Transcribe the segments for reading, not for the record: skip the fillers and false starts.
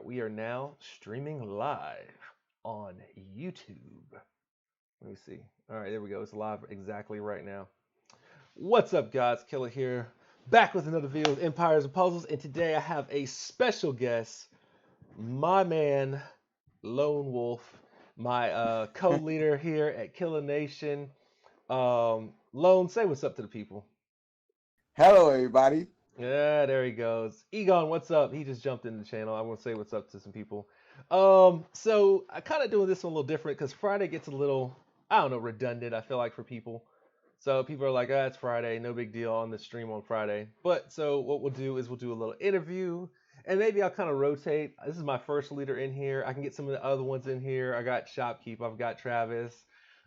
we are now streaming live on YouTube. Let me see. All right, there we go. It's live exactly right now. What's up, guys? Killer here, back with another video of Empires and Puzzles, and today I have a special guest, my man, Lone Wolf, my co-leader here at Killer Nation. Lone, say what's up to the people. Hello, everybody. Yeah, there he goes. Egon, what's up? He just jumped in the channel. I want to say what's up to some people. So I kind of doing this one a little different because Friday gets a little, I don't know, redundant. I feel like for people. So people are like, ah, it's Friday, no big deal on the stream on Friday. But so what we'll do is we'll do a little interview, and maybe I'll kind of rotate. This is my first leader in here. I can get some of the other ones in here. I got Shopkeep. I've got Travis.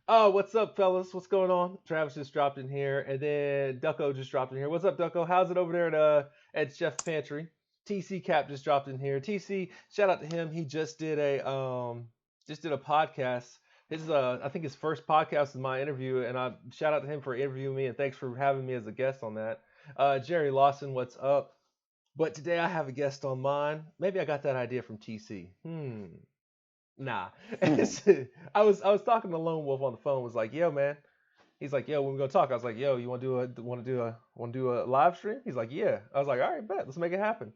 Oh, what's up, fellas? What's going on? Travis just dropped in here, and then Ducko just dropped in here. What's up, Ducko? How's it over there at Chef's Pantry? TC Cap just dropped in here. TC, shout out to him. He just did a podcast. His I think his first podcast is my interview, and I shout out to him for interviewing me, and thanks for having me as a guest on that. Jerry Lawson, what's up? But today I have a guest on mine. Maybe I got that idea from TC. Nah. I was talking to Lone Wolf on the phone. Was like, yo, man. He's like, yo, when we gonna talk? I was like, yo, you want to do a live stream? He's like, yeah. I was like, all right, bet. Let's make it happen.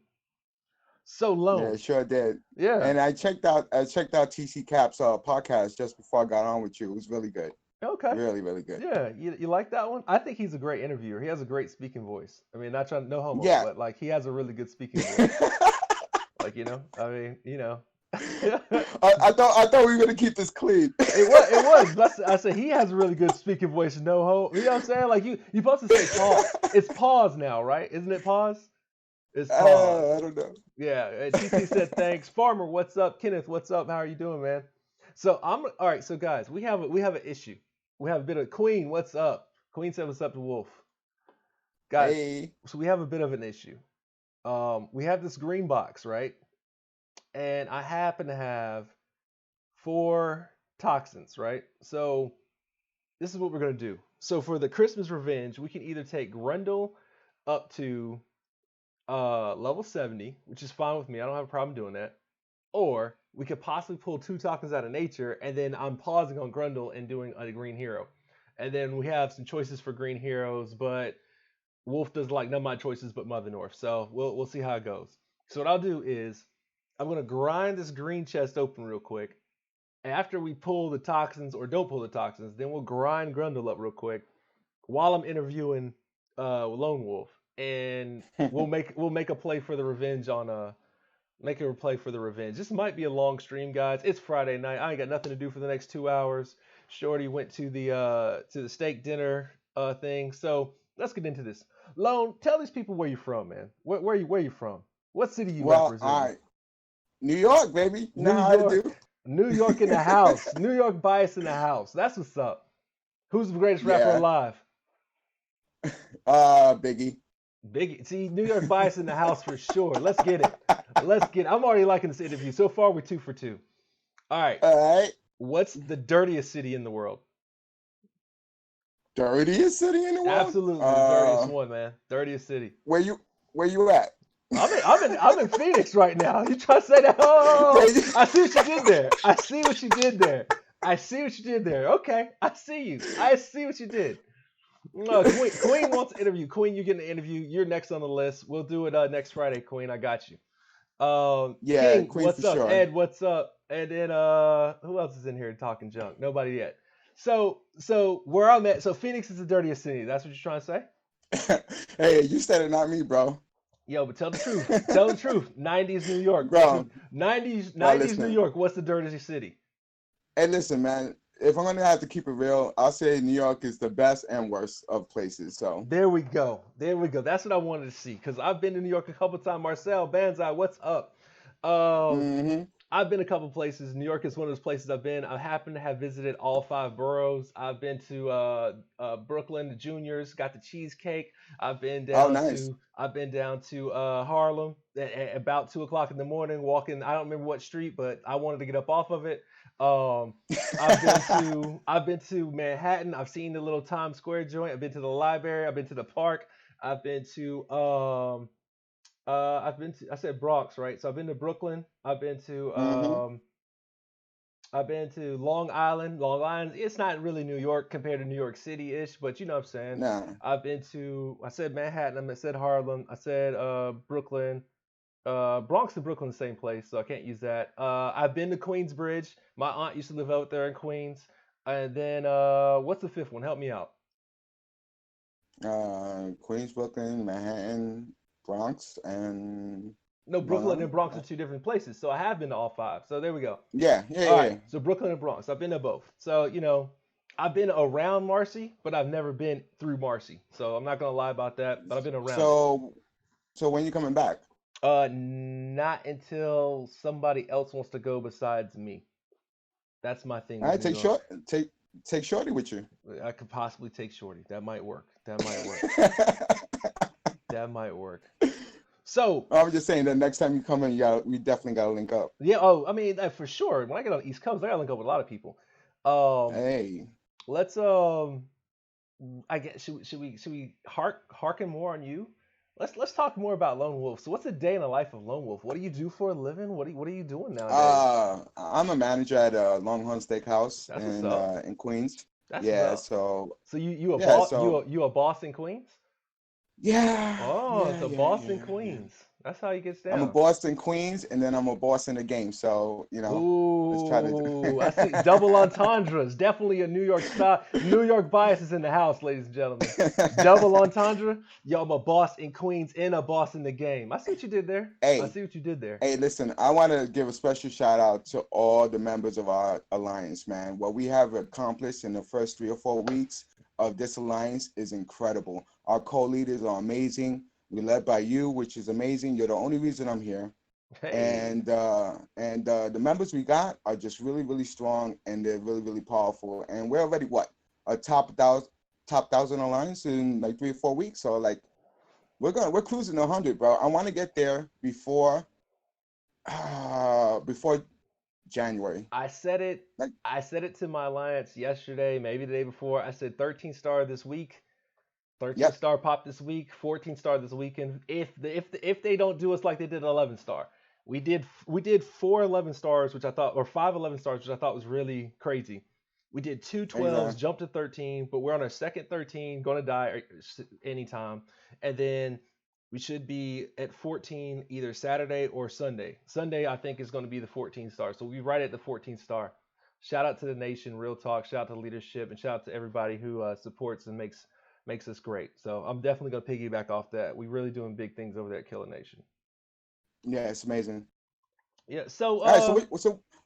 So Lone. Yeah, sure did. Yeah. And I checked out TC Cap's podcast just before I got on with you. It was really good. Okay. Really, really good. Yeah. You like that one? I think he's a great interviewer. He has a great speaking voice. I mean, not trying no homo, Yeah. but like he has a really good speaking voice. Like, I mean, I thought we were gonna keep this clean. It was. I said he has a really good speaking voice. No hope. You know what I'm saying? Like you supposed to say pause. It's pause now, right? Isn't it pause? It's pause. I don't know. Yeah. TC said thanks. Farmer, what's up? Kenneth, what's up? How are you doing, man? So all right. So guys, we have an issue. We have a bit of Queen. What's up? Queen said what's up to Wolf. Guys, Hey. so we have a bit of an issue. We have this green box, right? And I happen to have 4 toxins, right? So this is what we're gonna do. So for the Christmas revenge, we can either take Grundle up to level 70, which is fine with me. I don't have a problem doing that. Or we could possibly pull 2 tokens out of nature, and then I'm pausing on Grundle and doing a green hero. And then we have some choices for green heroes, but Wolf doesn't like none of my choices but Mother North. So we'll see how it goes. So what I'll do is I'm gonna grind this green chest open real quick. After we pull the toxins or don't pull the toxins, then we'll grind Grundle up real quick while I'm interviewing Lone Wolf, and we'll make a play for the revenge on make a play for the revenge. This might be a long stream, guys. It's Friday night. I ain't got nothing to do for the next 2 hours. Shorty went to the steak dinner thing, so let's get into this. Lone, tell these people where you're from, man. Where you from? What city you represent? All right. New York, baby. You know how to do. New York in the house. New York bias in the house. That's what's up. Who's the greatest rapper alive? Biggie. Biggie. See, New York bias in the house for sure. Let's get it. I'm already liking this interview. So far, we're 2 for 2. All right. All right. What's the dirtiest city in the world? Dirtiest city in the world? Absolutely, the dirtiest one, man. Dirtiest city. Where you at? I'm in Phoenix right now. You try to say that? Oh, I see what you did there. I see what you did there. Okay, I see you. I see what you did. No, Queen wants to interview. Queen, you get an interview. You're next on the list. We'll do it next Friday, Queen. I got you. Yeah, King, Queen what's for up? sure. Ed, what's up? And then who else is in here talking junk? Nobody yet. So where I'm at. So Phoenix is the dirtiest city. That's what you're trying to say? Hey, you said it, not me, bro. Yo, but tell the truth. Tell the truth. 90s New York. Bro. 90s New York. What's the dirtiest city? Hey, listen, man. If I'm gonna have to keep it real, I'll say New York is the best and worst of places. So there we go. That's what I wanted to see, because I've been to New York a couple times. Marcel Banzai, what's up? I've been a couple places. New York is one of those places I've been. I happen to have visited all 5 boroughs. I've been to Brooklyn, the Juniors, got the cheesecake. I've been down to Harlem at about 2 o'clock in the morning, walking. I don't remember what street, but I wanted to get up off of it. I've been to Manhattan. I've seen the little Times Square joint. I've been to the library. I've been to the park. I've been to I said Bronx, right? So I've been to Brooklyn. Mm-hmm. I've been to Long Island. Long Island, it's not really New York compared to New York City ish, but you know what I'm saying. Nah. I said Manhattan, I said Harlem, I said Brooklyn. Bronx and Brooklyn, the same place, so I can't use that. I've been to Queensbridge. My aunt used to live out there in Queens. And then what's the fifth one? Help me out. Queens, Brooklyn, Manhattan, Bronx, and No, Long Brooklyn and Island. Bronx are two different places, so I have been to all five. So there we go. Yeah, yeah, All yeah, right, yeah. so Brooklyn and Bronx, I've been to both. So I've been around Marcy, but I've never been through Marcy. So I'm not gonna lie about that, but I've been around it. So, so when you coming back? Not until somebody else wants to go besides me. That's my thing All with right, New York. take Shorty with you. I could possibly take Shorty. That might work. That might work. That might work. So I'm just saying that next time you come in, we definitely gotta link up. yeah. Oh, I mean, for sure. When I get on the East Coast, I gotta link up with a lot of people. Um, Hey, let's I guess should we harken more on you? Let's talk more about Lone Wolf. So what's a day in the life of Lone Wolf? What do you do for a living? What are you doing nowadays? I'm a manager at a Longhorn Steakhouse That's what's up. in Queens. That's what's Yeah, up. so So you a yeah, boss so you a boss in Queens? Oh, it's a Boston yeah. Queens. That's how he gets I'm a down. Boston Queens, and then I'm a boss in the game. So let's try to. Ooh, I see double entendres. Definitely a New York style. New York bias is in the house, ladies and gentlemen. Double entendre. Yo, I'm a boss in Queens and a boss in the game. I see what you did there. I Hey, see what you did there. hey, listen, I want to give a special shout out to all the members of our alliance, man. What we have accomplished in the first 3 or 4 weeks of this alliance is incredible. Our co-leaders are amazing. We're led by you, which is amazing. You're the only reason I'm here. Hey, And the members we got are just really, really strong, and they're really, really powerful. And we're already what, a top 1,000 alliance in like 3 or 4 weeks. So like we're cruising 100, bro. I want to get there before January. I said it. Like, I said it to my alliance yesterday, maybe the day before. I said 13 star this week. 13 yep, star pop this week, 14 star this weekend. If they don't do us like they did 11 star, we did four 11 stars, which I thought, or five 11 stars, which I thought was really crazy. We did two 12s, exactly. jumped to 13, but we're on our second 13, going to die anytime, and then we should be at 14 either Saturday or Sunday. Sunday I think is going to be the 14 star, so we'll be right at the 14 star. Shout out to the nation, real talk. Shout out to the leadership, and shout out to everybody who supports and makes us great. So I'm definitely gonna piggyback off that. We really doing big things over there at Killer Nation. Yeah, it's amazing. Yeah. So All right,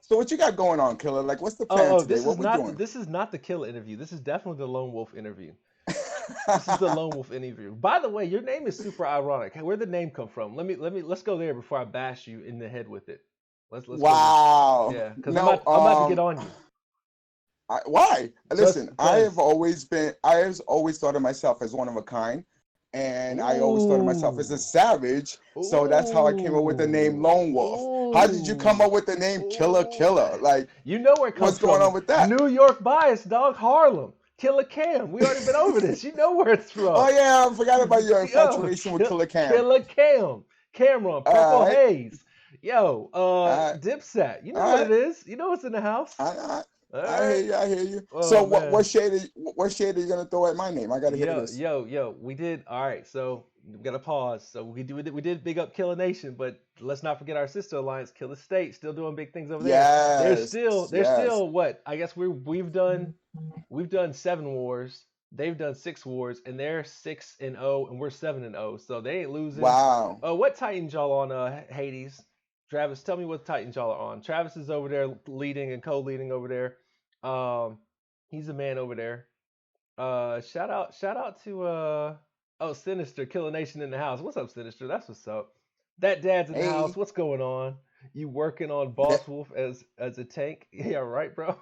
so what you got going on, Killer? Like, what's the plan today? this is What we not doing? this is not the Killer interview. This is definitely the Lone Wolf interview. This is the Lone Wolf interview. By the way, your name is super ironic. Where'd the name come from? Let's go there before I bash you in the head with it. Let's go there. Wow. Yeah, because No, I'm about to get on you. why? Just Listen, because. I have always thought of myself as one of a kind, and I always thought of myself as a Ooh. savage. So that's how I came up with the name Ooh. Lone Wolf. How did you come Ooh. up with the name Killer Ooh. Killer? Like, You know where it comes what's going from. on with that? New York bias, dog. Harlem. Killer Cam. We already been over this. You know where it's from. Oh yeah, I forgot about your Yo, infatuation with Killer Cam. Killer Cam. Cameron. Purple All right, Haze. Yo, all right, Dipset. You know all what right. it is. You know what's in the house. I, All I hear right. you. I hear you. So Oh man. what shade are you gonna throw at my name? I gotta hear this. Yo. We did all right. So we gotta pause. So we did big up Killer Nation, but let's not forget our sister alliance, Killer State, still doing big things over there. Yes, There's yes. still what I guess we've done 7 wars. They've done 6 wars, and they're 6-0, and we're 7-0. So they ain't losing. Wow. What Titans y'all on? Hades. Travis, tell me what Titans y'all are on. Travis is over there leading and co-leading over there. He's a man over there. Shout out to oh, Sinister, Killer Nation in the house. What's up, Sinister? That's what's up. That dad's in the house. Hey. What's going on? You working on Boss Wolf as a tank? Yeah, right, bro.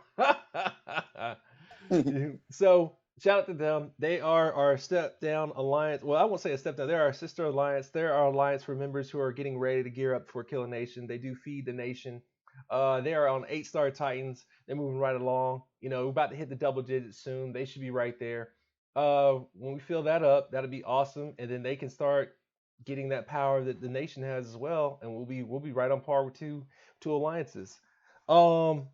So shout out to them. They are our step down alliance. Well, I won't say a step down. They're our sister alliance. They're our alliance for members who are getting ready to gear up for Killer Nation. They do feed the nation. They are on 8 star Titans. They're moving right along. We're about to hit the double digits soon. They should be right there. When we fill that up, that'll be awesome, and then they can start. getting that power that the nation has as well, and we'll be right on par with two alliances. Um,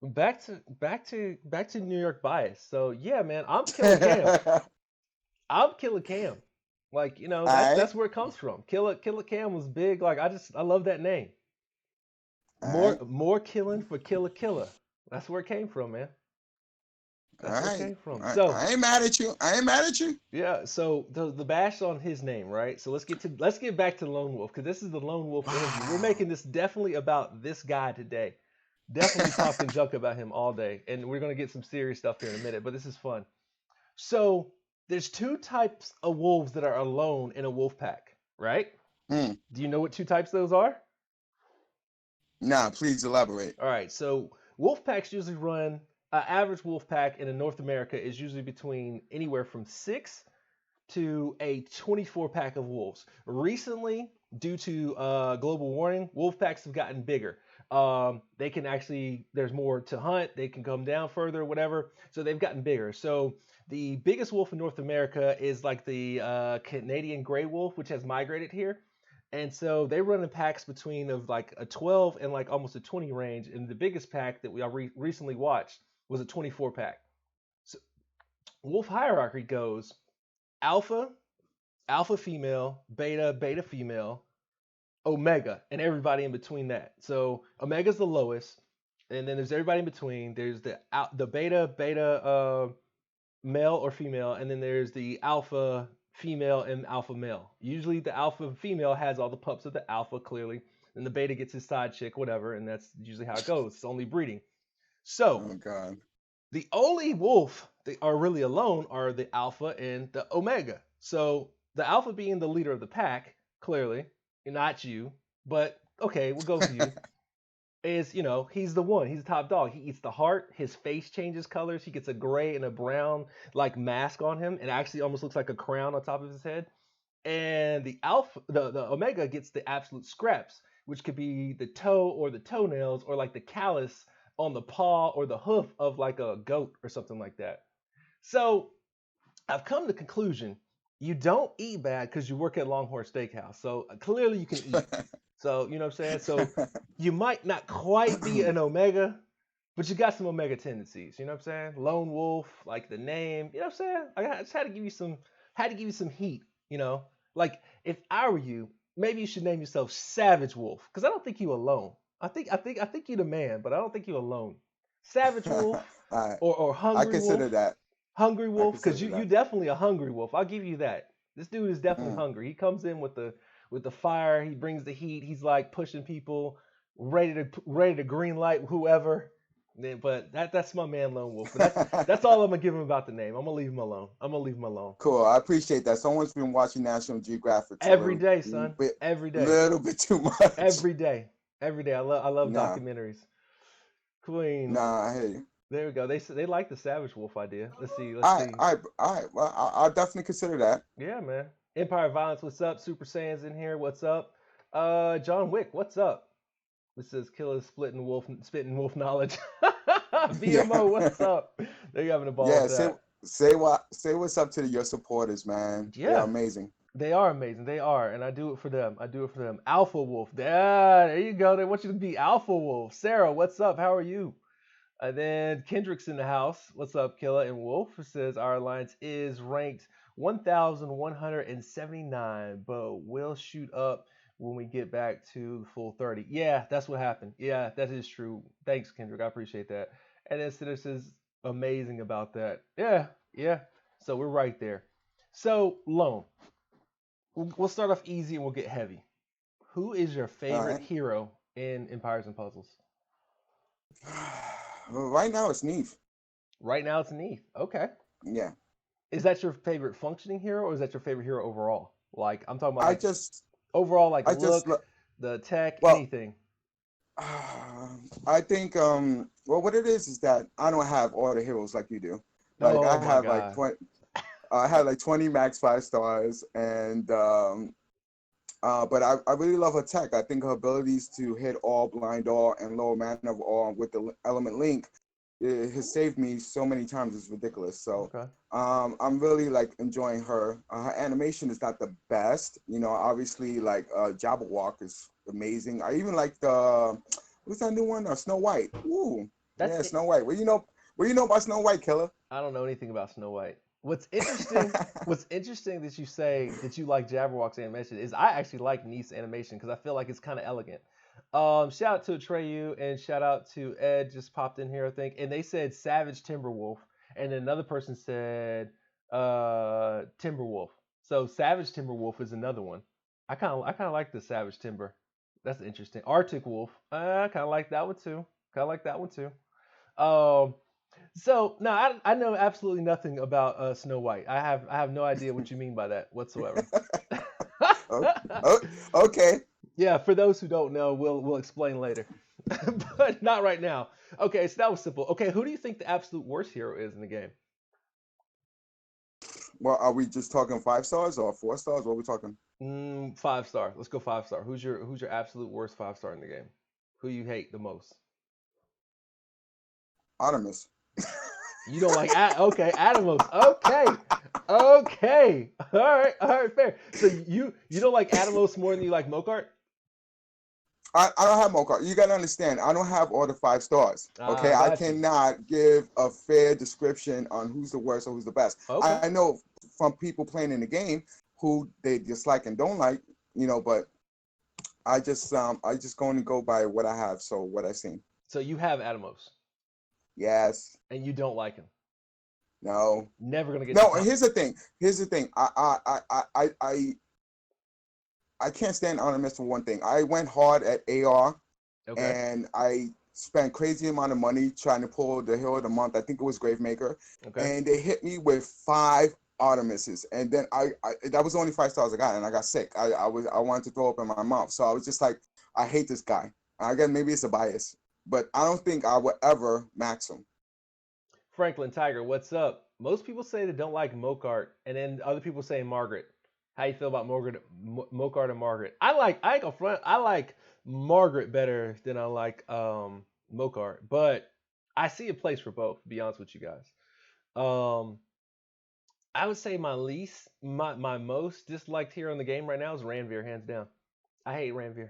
back to New York bias. So yeah, man, I'm Killer Cam. All I'm Killer Cam. Like right, that's where it comes from. Killer Cam was big. Like I love that name. all More right, more killing for Killer. That's where it came from, man. all That's where it right. came from. So I ain't mad at you. I ain't mad at you. yeah, so the bash on his name, right? So let's get back to Lone Wolf because this is the Lone Wolf interview. We're Wow. making this definitely about this guy today. Definitely talking junk about him all day, and we're gonna get some serious stuff here in a minute. But this is fun. So there's two types of wolves that are alone in a wolf pack, right? Hmm. Do you know what two types those are? Nah, please elaborate. All right, so wolf packs usually run. Average wolf pack in North America is usually between anywhere from 6 to a 24 pack of wolves. Recently, due to global warming, wolf packs have gotten bigger. They can actually, there's more to hunt. They can come down further, whatever. So they've gotten bigger. So the biggest wolf in North America is like the Canadian gray wolf, which has migrated here. And so they run in packs between of like a 12 and like almost a 20 range. And the biggest pack that we recently watched was a 24 pack. So wolf hierarchy goes alpha, alpha female, beta, beta female, omega, and everybody in between that. So omega's the lowest, and then there's everybody in between. There's the beta, male or female, and then there's the alpha female and alpha male. Usually the alpha female has all the pups of the alpha clearly, and the beta gets his side chick, whatever, and that's usually how it goes. It's only breeding. So Oh God. the only wolf that are really alone are the alpha and the omega. So the alpha being the leader of the pack, clearly, not you, but okay, we'll go with you. Is he's the one, he's the top dog. He eats the heart. His face changes colors. He gets a gray and a brown like mask on him. It actually almost looks like a crown on top of his head. And the alpha, the omega gets the absolute scraps, which could be the toe or the toenails or like the callus on the paw or the hoof of like a goat or something like that. So I've come to the conclusion you don't eat bad because you work at Longhorn Steakhouse. So clearly you can eat. So you know what I'm saying. So you might not quite be an omega, but you got some omega tendencies. You know what I'm saying? Lone wolf, like the name. You know what I'm saying? I just had to give you some heat. You know, like if I were you, maybe you should name yourself Savage Wolf because I don't think you alone. I think you're the man, but I don't think you're alone. Savage Wolf I or I Hungry consider Wolf. that. Hungry I Wolf, because consider you that. definitely a hungry wolf. I'll give you that. This dude is definitely Mm. hungry. He comes in with the fire. He brings the heat. He's like pushing people, ready to green light whoever. But that's my man Lone Wolf. But that's all I'm gonna give him about the name. I'm gonna leave him alone. I'm gonna leave him alone. Cool. I appreciate that. Someone's been watching National Geographic a Every day, son. bit, Every day. little bit too much. Every day. Every day. I love Nah, documentaries. Queen. nah. Hey, There we go. They like the Savage Wolf idea. Let's see. Let's I, see. I, I, well, I'll definitely consider that. Yeah, man. Empire Violence, what's up? Super Saiyans in here, what's up? John Wick, what's up? This says Killer spitting wolf knowledge. Yeah, BMO, what's up? They're having a ball with yeah. Say, that. say what's up to your supporters, man. They're Yeah, amazing. they are amazing. They are, and I do it for them. I do it for them. Alpha Wolf. There you go. They want you to be Alpha Wolf. Sarah, what's up? How are you? And then Kendrick's in the house. What's up, Killa? And Wolf says our alliance is ranked 1,179, but we'll shoot up when we get back to the full 30. Yeah, that's what happened. Yeah, that is true. Thanks, Kendrick. I appreciate that. And then Sitter says amazing about that. Yeah, yeah. So we're right there. So, Lone, we'll start off easy and we'll get heavy. Who is your All favorite right. hero in Empires and Puzzles? Well, right now it's Neve. Right now it's Neith. Okay. Yeah. Is that your favorite functioning hero, or is that your favorite hero overall? Like I'm talking about I like just, overall, like I just, look, the tech, well, anything. I think well what it is that I don't have all the heroes like you do. Like Oh my god. I have like 20 max 5 stars and but I really love her tech. I think her abilities to hit all, blind all, and lower mana of all with the element link it has saved me so many times. It's ridiculous. So Okay. I'm really like enjoying her. Her animation is not the best, you know. Obviously, like Jabberwock is amazing. I even like the what's that new one? Snow White. Ooh, That's yeah, it. Snow White. What you know about Snow White, Killer? I don't know anything about Snow White. What's interesting that you say that you like Jabberwock's animation is I actually like Niece's animation because I feel like it's kind of elegant. Shout out to Atreyu and shout out to Ed just popped in here I think and they said Savage Timberwolf and then another person said Timberwolf. So Savage Timberwolf is another one. I kind of like the Savage Timber. That's interesting. Arctic Wolf. I kind of like that one too. Kind of like that one too. Um, so no, I know absolutely nothing about Snow White. I have no idea what you mean by that whatsoever. Oh, oh, okay. Yeah, for those who don't know, we'll explain later, but not right now. Okay, so that was simple. Okay, who do you think the absolute worst hero is in the game? Well, are we just talking 5 stars or 4 stars? What are we talking? 5 star. Let's go 5 star. Who's your absolute worst 5 star in the game? Who you hate the most? Artemis. You don't like okay, Atomos. Okay. Okay. All right, fair. So you don't like Atomos more than you like Mokart? I don't have Mocha. You gotta understand, I don't have all the 5 stars. Ah, Okay, I I got you. cannot give a fair description on who's the worst or who's the best. Okay. I know from people playing in the game who they dislike and don't like, you know, but I just going to go by what I have. So what I've seen. So you have Atomos Yes. and you don't like him. No. Never gonna get to No. top. Here's the thing. Here's the thing. I can't stand Artemis for one thing. I went hard at AR Okay. and I spent crazy amount of money trying to pull the hero of the month. I think it was Gravemaker, Okay. and they hit me with 5 Artemises, and then I that was the only 5 stars I got, and I got sick. I wanted to throw up in my mouth, so I was just like, I hate this guy. I guess maybe it's a bias, but I don't think I would ever max him. Franklin Tiger, what's up? Most people say they don't like Mokart, and then other people say Margaret. How you feel about Mokart and Margaret? I ain't gonna front. I like Margaret better than I like Mokart, but I see a place for both. To be honest with you guys, um, I would say my most disliked hero in the game right now is Ranveer, hands down. I hate Ranveer.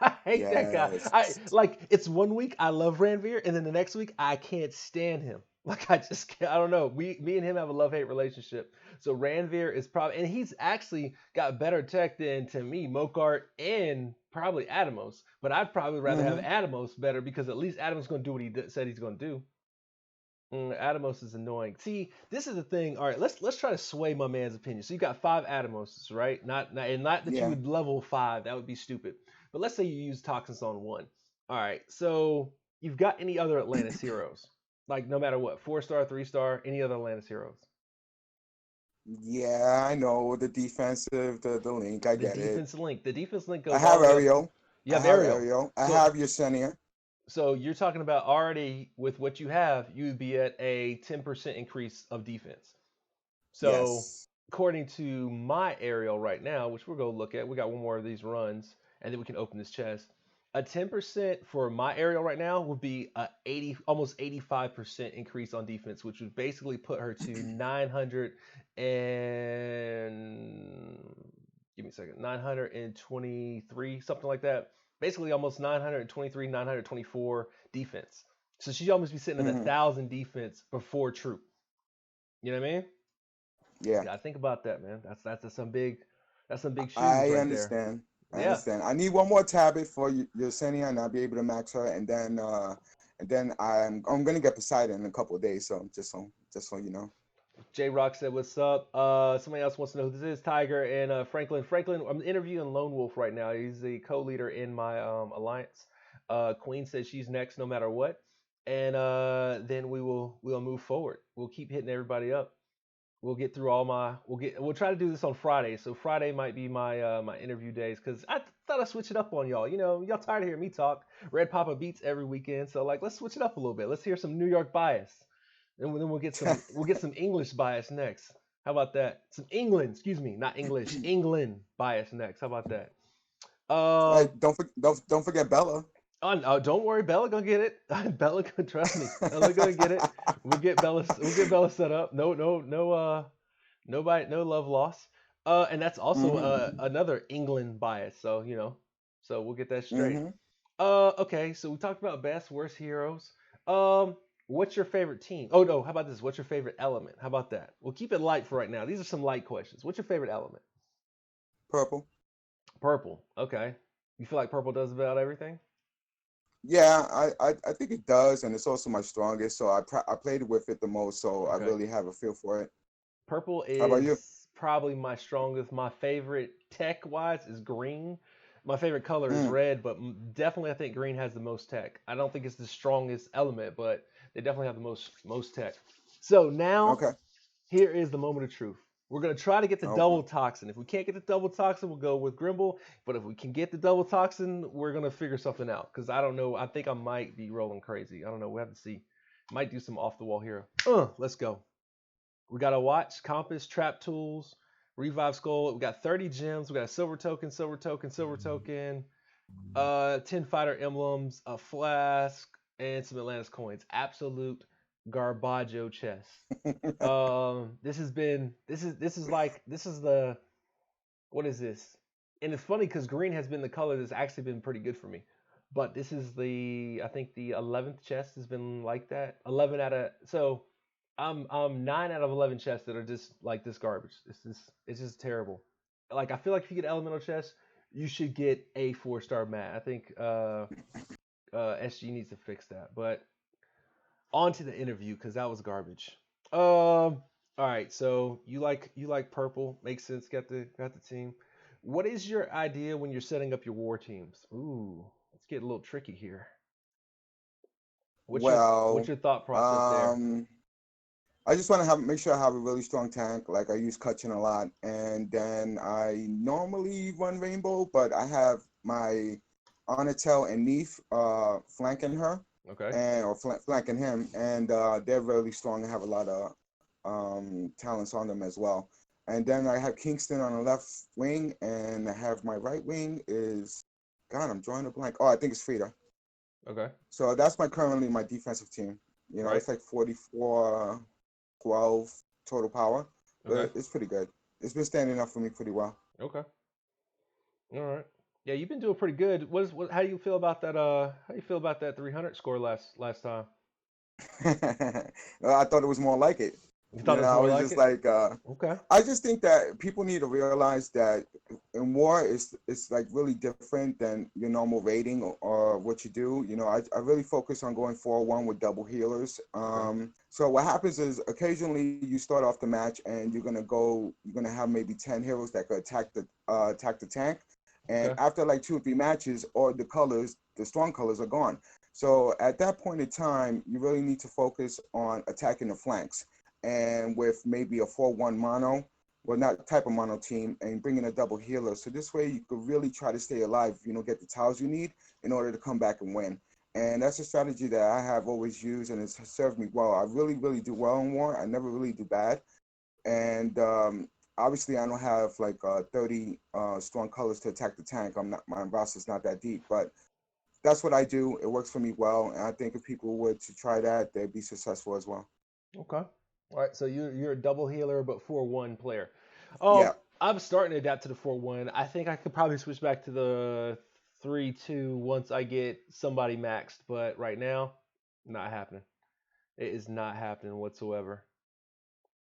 I hate that guy. Yes. I like it's one week I love Ranveer, and then the next week I can't stand him. Like I just can't, I don't know. Me and him have a love hate relationship. So Ranveer is probably, and he's actually got better tech than to me, Mokart and probably Atomos. But I'd probably rather have Hmm. Atomos better because at least Atomos going to do what he said he's going to do. Atomos is annoying. See, this is the thing. All right, let's try to sway my man's opinion. So you got 5 Atomoses, right? Not that you Yeah. would level 5. That would be stupid. But let's say you use toxins on one. All right, so you've got any other Atlantis heroes? Like no matter what, 4 star, 3 star, any other Atlantis heroes? Yeah, I know the defensive, the link. I The get it. defense link. The defense link I goes all have the way up. Ariel. You I have have Ariel. Ariel. I So have Yesenia. so you're talking about already with what you have, you would be at a 10% increase of defense. So, Yes. according to my aerial right now, which we're going to look at, we got one more of these runs, and then we can open this chest. A 10% for my aerial right now would be a 80, almost 85% increase on defense, which would basically put her to 900 and give me a second, 923, something like that. Basically, almost 923, 924 defense. So she'd almost be sitting at a Hmm. thousand defense before troop. You know what I mean? Yeah. Yeah, think about that, man. That's some big shoes I right there. understand. I Yeah. understand. I need one more tablet for Yesenia, and I'll be able to max her, and then I'm gonna get Poseidon in a couple of days. So just so you know. J Rock said, "What's up?" Somebody else wants to know who this is. Tiger and Franklin. Franklin, I'm interviewing Lone Wolf right now. He's the co-leader in my alliance. Queen says she's next, no matter what, and then we'll move forward. We'll keep hitting everybody up. We'll get through all my. We'll try to do this on Friday. So Friday might be my interview days because I thought I'd switch it up on y'all. You know, y'all tired of hearing me talk. Red Papa beats every weekend, so like let's switch it up a little bit. Let's hear some New York bias. Then we'll get some English bias next. How about that? Some England, excuse me, not English, England bias next. How about that? Hey, Um, don't forget Bella. Oh, don't worry, Bella gonna get it. Bella gonna trust me. Bella gonna get it. We'll get Bella. We'll get Bella set up. No, no, no. Nobody, no love lost. And that's also Mm-hmm. another England bias. So so we'll get that straight. Mm-hmm. Okay. So we talked about best, worst heroes. Um, what's your favorite team? Oh no, how about this? What's your favorite element? How about that? We'll keep it light for right now. These are some light questions. What's your favorite element? Purple. Purple. Okay. You feel like purple does about everything? Yeah, I think it does, and it's also my strongest. So I played with it the most, so I Okay. really have a feel for it. Purple How about you? is probably my strongest. My favorite tech wise is green. My favorite color is Mm, red, but definitely I think green has the most tech. I don't think it's the strongest element, but they definitely have the most tech. So now okay. here is the moment of truth. We're gonna try to get the Okay. double toxin. If we can't get the double toxin, we'll go with Grimble. But if we can get the double toxin, we're gonna figure something out. Cause I don't know. I think I might be rolling crazy. I don't know. We have to see. Might do some off the wall hero. Let's go. We got a watch, compass, trap tools, revive skull. We got 30 gems. We got a silver token, silver token, silver token, 10 fighter emblems, a flask, and some Atlantis coins. Absolute garbaggio chest. This is the what is this? And it's funny because green has been the color that's actually been pretty good for me. But this is I think the 11th chest has been like that. 11 out of so I'm 9 out of 11 chests that are just like this garbage. It's just terrible. Like I feel like if you get elemental chest, you should get a 4-star mat. I think SG needs to fix that. But on to the interview because that was garbage. All right, so you like purple, makes sense. Got the team. What is your idea when you're setting up your war teams? Ooh, let's get a little tricky here. What's Well, your thought process there? um, I just want to have make sure I have a really strong tank. Like I use Cutchin a lot, and then I normally run Rainbow, but I have my Onatel and Neef flanking her, Okay, and or flanking him, and they're really strong and have a lot of talents on them as well. And then I have Kingston on the left wing, and I have my right wing is God. I'm drawing a blank. Oh, I think it's Frida. okay, So that's currently my defensive team. You know, right, it's like 44, 12 total power, okay, but it's pretty good. It's been standing up for me pretty well. okay. All right. Yeah, you've been doing pretty good. How do you feel about that? How do you feel about that 300 score last time? I thought it was more like it. You You thought it know, was I more was like just it? like, Okay. I just think that people need to realize that in war, it's like really different than your normal rating or what you do. You know, I really focus on going 4-1 with double healers. Okay. So what happens is occasionally you start off the match and you're gonna have maybe 10 heroes that could attack the tank, and Okay. after like 2 or 3 matches, all the strong colors are gone. So at that point in time, you really need to focus on attacking the flanks and with maybe a 4-1 mono, well, not type of mono team, and bringing a double healer. So this way you could really try to stay alive, you know, get the tiles you need in order to come back and win. And that's a strategy that I have always used, and it's served me well. I really, really do well in war. I never really do bad. And obviously, I don't have like 30 strong colors to attack the tank. My roster's not that deep, but that's what I do. It works for me well, and I think if people were to try that, they'd be successful as well. Okay. All right. So you're a double healer, but 4-1 player. Yeah. I'm starting to adapt to the 4-1. I think I could probably switch back to the 3-2 once I get somebody maxed, but right now, not happening. It is not happening whatsoever.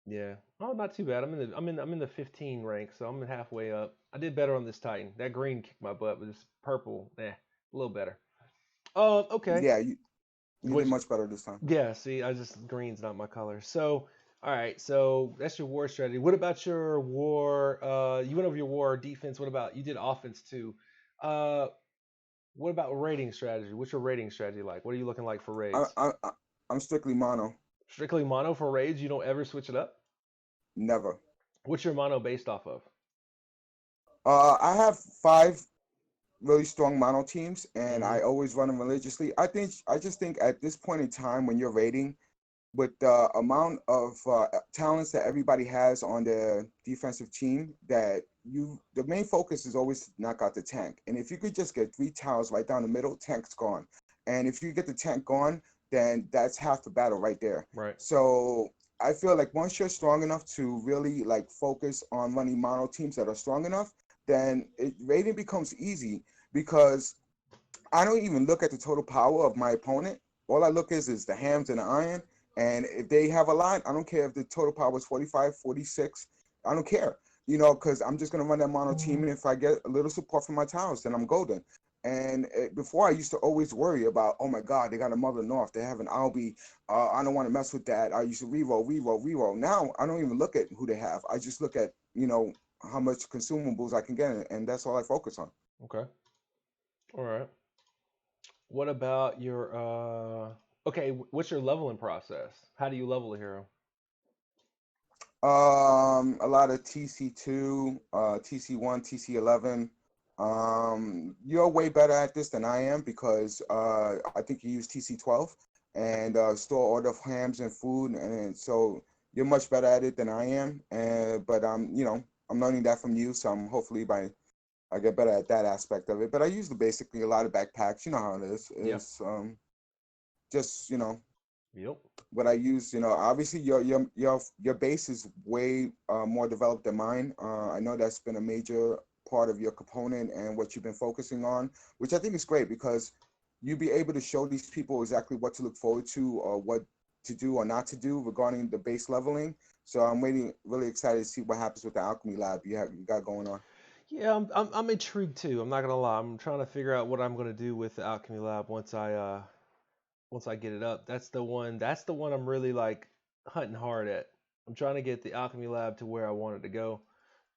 Yeah. Oh, not too bad. I'm in the 15 rank, so I'm halfway up. I did better on this Titan. That green kicked my butt, but this purple, a little better. Okay. Yeah, you did Which much better this time. Yeah, see, I just green's not my color. So, all right, so that's your war strategy. What about your war? You went over your war defense. What about you did offense too? Uh, what about rating strategy? What's your rating strategy like? What are you looking like for I, raids? I, I- I'm strictly mono. Strictly mono for raids. You don't ever switch it up. Never. What's your mono based off of? I have 5 really strong mono teams, and Mm-hmm. I always run them religiously. I just think at this point in time when you're rating, with the amount of talents that everybody has on their defensive team, that the main focus is always to knock out the tank. And if you could just get three towers right down the middle, tank's gone. And if you get the tank gone, then that's half the battle right there. Right. So I feel like once you're strong enough to really like focus on running mono teams that are strong enough, then raiding becomes easy because I don't even look at the total power of my opponent. All I look is the hams and the iron. And if they have a lot, I don't care if the total power is 45, 46. I don't care, because I'm just going to run that mono team. And if I get a little support from my towers, then I'm golden. And before, I used to always worry about, oh my God, they got a Mother North. They have an Albi. I don't want to mess with that. I used to reroll, reroll, reroll. Now, I don't even look at who they have. I just look at, how much consumables I can get. And that's all I focus on. Okay. All right. What about your okay, what's your leveling process? How do you level a hero? A lot of TC2, TC1, TC11. You're way better at this than I am because I think you use TC12 and store order of hams and food, and so you're much better at it than I am. And but I'm learning that from you, so I'm hopefully by I get better at that aspect of it. But I use basically a lot of backpacks. You know how it is. Yeah. It's just Yep. what I use. Obviously your base is way more developed than mine. I know that's been a major part of your component and what you've been focusing on, which I think is great because you'll be able to show these people exactly what to look forward to or what to do or not to do regarding the base leveling. So I'm really excited to see what happens with the alchemy lab you got going on. Yeah, I'm intrigued too. I'm not gonna lie. I'm trying to figure out what I'm gonna do with the alchemy lab once I get it up. That's the one I'm really like hunting hard at. I'm trying to get the alchemy lab to where I want it to go.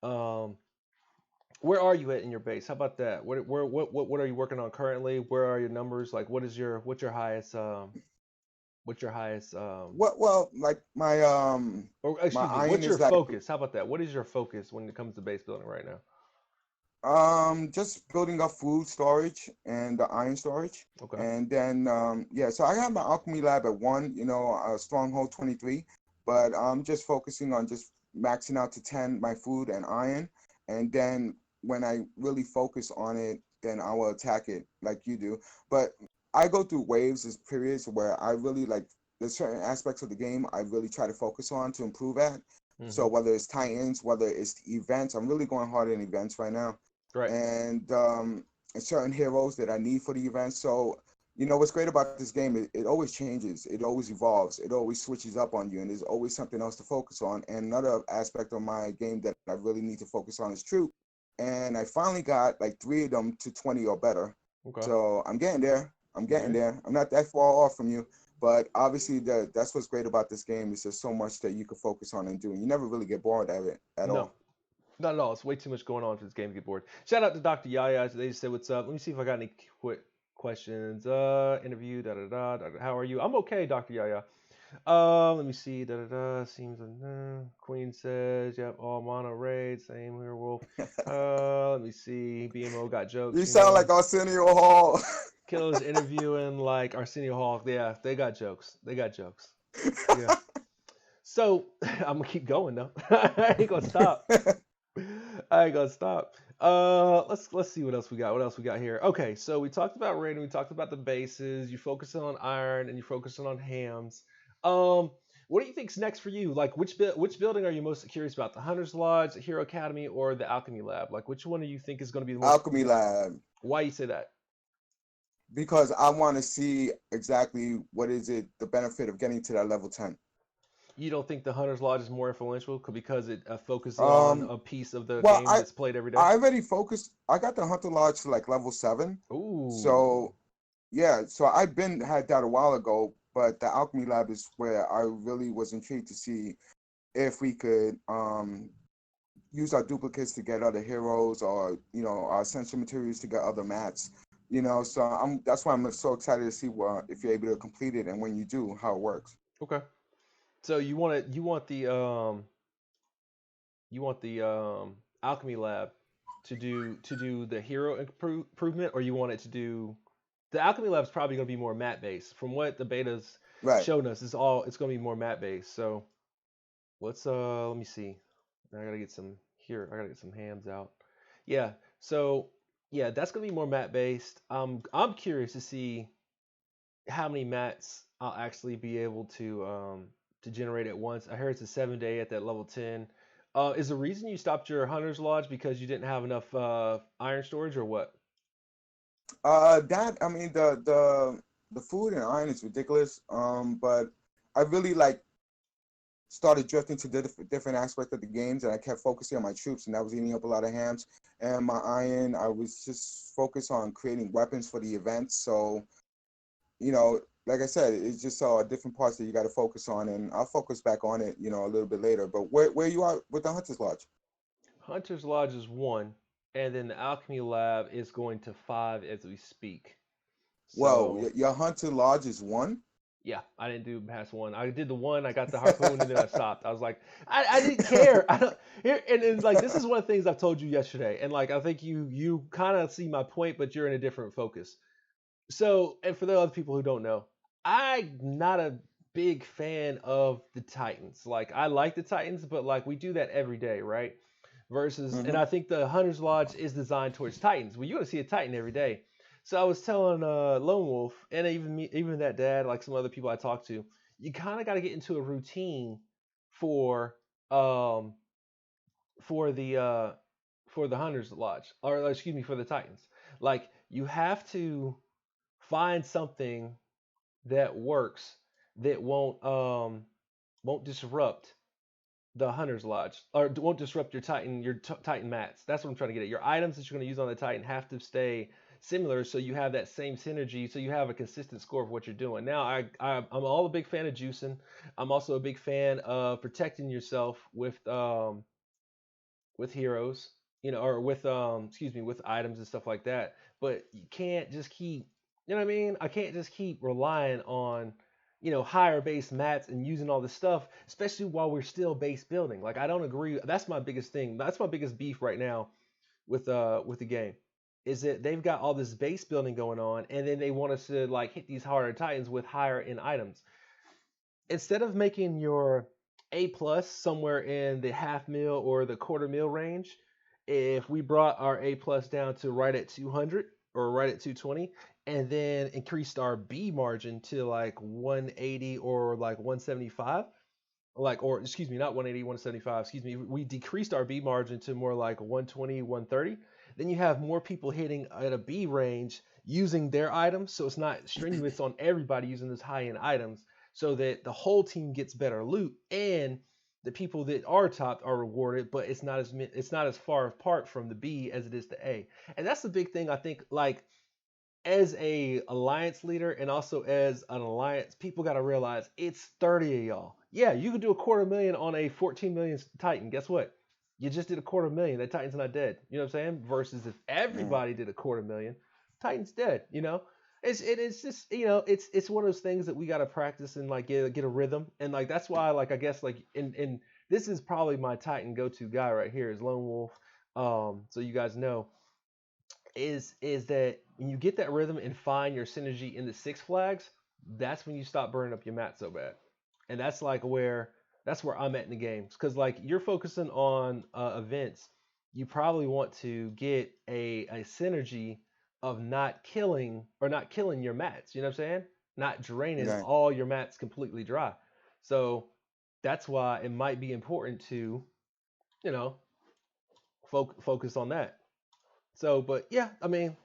Um, where are you at in your base? How about that? What are you working on currently? Where are your numbers? Like what's your highest what's your highest Well, like or my excuse me, iron what's your is like focus? How about that? What is your focus when it comes to base building right now? just building up food storage and the iron storage. Okay. And then, yeah, so I have my alchemy lab at one, stronghold 23, but I'm just focusing on just maxing out to 10 my food and iron. And then when I really focus on it, then I will attack it like you do. But I go through waves, as periods where I really like there's certain aspects of the game I really try to focus on to improve at. Hmm. So whether it's tie-ins, whether it's events, I'm really going hard in events right now Right. and certain heroes that I need for the event. So, what's great about this game, it always changes, it always evolves, it always switches up on you, and there's always something else to focus on. And another aspect of my game that I really need to focus on is troop. And I finally got like three of them to 20 or better. Okay. So I'm getting there. I'm getting Okay. there. I'm not that far off from you. But obviously, that's what's great about this game is there's so much that you can focus on and do. And you never really get bored of it at No. all. Not at all. It's way too much going on for this game to get bored. Shout out to Dr. Yaya. They just said what's up. Let me see if I got any quick questions. Interview. Da da da. How are you? I'm okay, Dr. Yaya. Let me see. Da da da. Seems. Queen says, yep. All mono raid. Same here, Wolf. Let me see. BMO got You jokes. You sound know. like Arsenio Hall. Killers interviewing like Arsenio Hall. Yeah, they got jokes. They got jokes. Yeah. So I'm gonna keep going though. I ain't gonna stop. I ain't gonna stop. Let's see what else we got. What else we got here? Okay, so we talked about raiding. We talked about the bases. You focusing on iron and you focusing on hams. Um, what do you think's next for you? Like, which building are you most curious about? The Hunter's Lodge, the Hero Academy, or the Alchemy Lab? Like, which one do you think is going to be the most? Alchemy Lab, Why you say that? because I want to see exactly what is it the benefit of getting to that level 10. You don't think the Hunter's Lodge is more influential because it focuses on Um, a piece of the well, game I that's played every day? I already focused. I got the Hunter Lodge to like level 7, Ooh. so yeah. So I've been had that a while ago, but the Alchemy Lab is where I really was intrigued to see if we could use our duplicates to get other heroes or our essential materials to get other mats. So that's why I'm so excited to see what if you're able to complete it and when you do, how it works. Okay. So you want the alchemy lab to do the hero improvement, or you want it to do The Alchemy Lab is probably going to be more map based. From what the beta's Right. shown us, it's going to be more map based. So let me see. I gotta get some here. I gotta get some hams out. Yeah. So yeah, that's gonna be more map based. I'm curious to see how many mats I'll actually be able to generate at once. I heard it's a 7 day at that level 10. Is the reason you stopped your hunter's lodge because you didn't have enough iron storage or what? That I mean the food and iron is ridiculous. But I really like started drifting to different aspects of the games, and I kept focusing on my troops, and that was eating up a lot of hams. And my iron, I was just focused on creating weapons for the events. So like I said, it's just different parts that you got to focus on, and I'll focus back on it, a little bit later. But where you are with the Hunter's Lodge? Hunter's lodge is 1, and then the alchemy lab is going to 5 as we speak. Whoa, So your Hunter Lodge is 1? yeah, I didn't do past 1. I did the 1. I got the harpoon, and then I stopped. I was like, I didn't care. I don't here, and like this is one of the things I've told you yesterday, and like I think you kind of see my point, but you're in a different focus. So, and for the other people who don't know, I'm not a big fan of the Titans. Like I like the Titans, but like we do that every day, right? Versus, and Mm-hmm. I think the Hunter's Lodge is designed towards Titans. Well, you're gonna see a Titan every day. So I was telling Lone Wolf, and even me, even that dad, like some other people I talked to, you kind of got to get into a routine for um for the uh for the Hunter's Lodge, or excuse me, for the Titans. Like you have to find something that works that won't disrupt the Hunter's Lodge, or won't disrupt your Titan mats. That's what I'm trying to get at. Your items that you're going to use on the Titan have to stay similar, so you have that same synergy, so you have a consistent score of what you're doing. Now, I'm all a big fan of juicing. I'm also a big fan of protecting yourself with heroes, or with excuse me, with items and stuff like that. But you can't just keep, you know what I mean? I can't just keep relying on, higher base mats and using all this stuff, especially while we're still base building. Like I don't agree. That's my biggest thing. That's my biggest beef right now with the game. Is that they've got all this base building going on, and then they want us to like hit these harder titans with higher end items instead of making your A plus somewhere in the half mil or the quarter mil range. If we brought our A plus down to right at 200 or right at 220, and then increased our B margin to like 180 or like 175, like, or excuse me, not 180, 175, excuse me, we decreased our B margin to more like 120, 130, then you have more people hitting at a B range using their items. So it's not strenuous on everybody using those high end items, so that the whole team gets better loot and the people that are topped are rewarded, but it's not as far apart from the B as it is the A. And that's the big thing I think, like as a alliance leader and also as an alliance, people got to realize it's 30 of y'all. Yeah, you could do a quarter million on a 14 million Titan. Guess what? You just did a quarter million. That Titan's not dead. You know what I'm saying? Versus if Mm. everybody did a quarter million, Titan's dead. It's just it's one of those things that we got to practice and like get a rhythm. And like that's why like I guess like in this is probably my Titan go to guy right here is Lone Wolf. So you guys know is that when you get that rhythm and find your synergy in the Six Flags, that's when you stop burning up your mat so bad. And that's where I'm at in the games, because like you're focusing on events, you probably want to get a synergy of not killing your mats. You know what I'm saying? Not draining Right. all your mats completely dry. So that's why it might be important to you know focus on that. So, but yeah, I mean,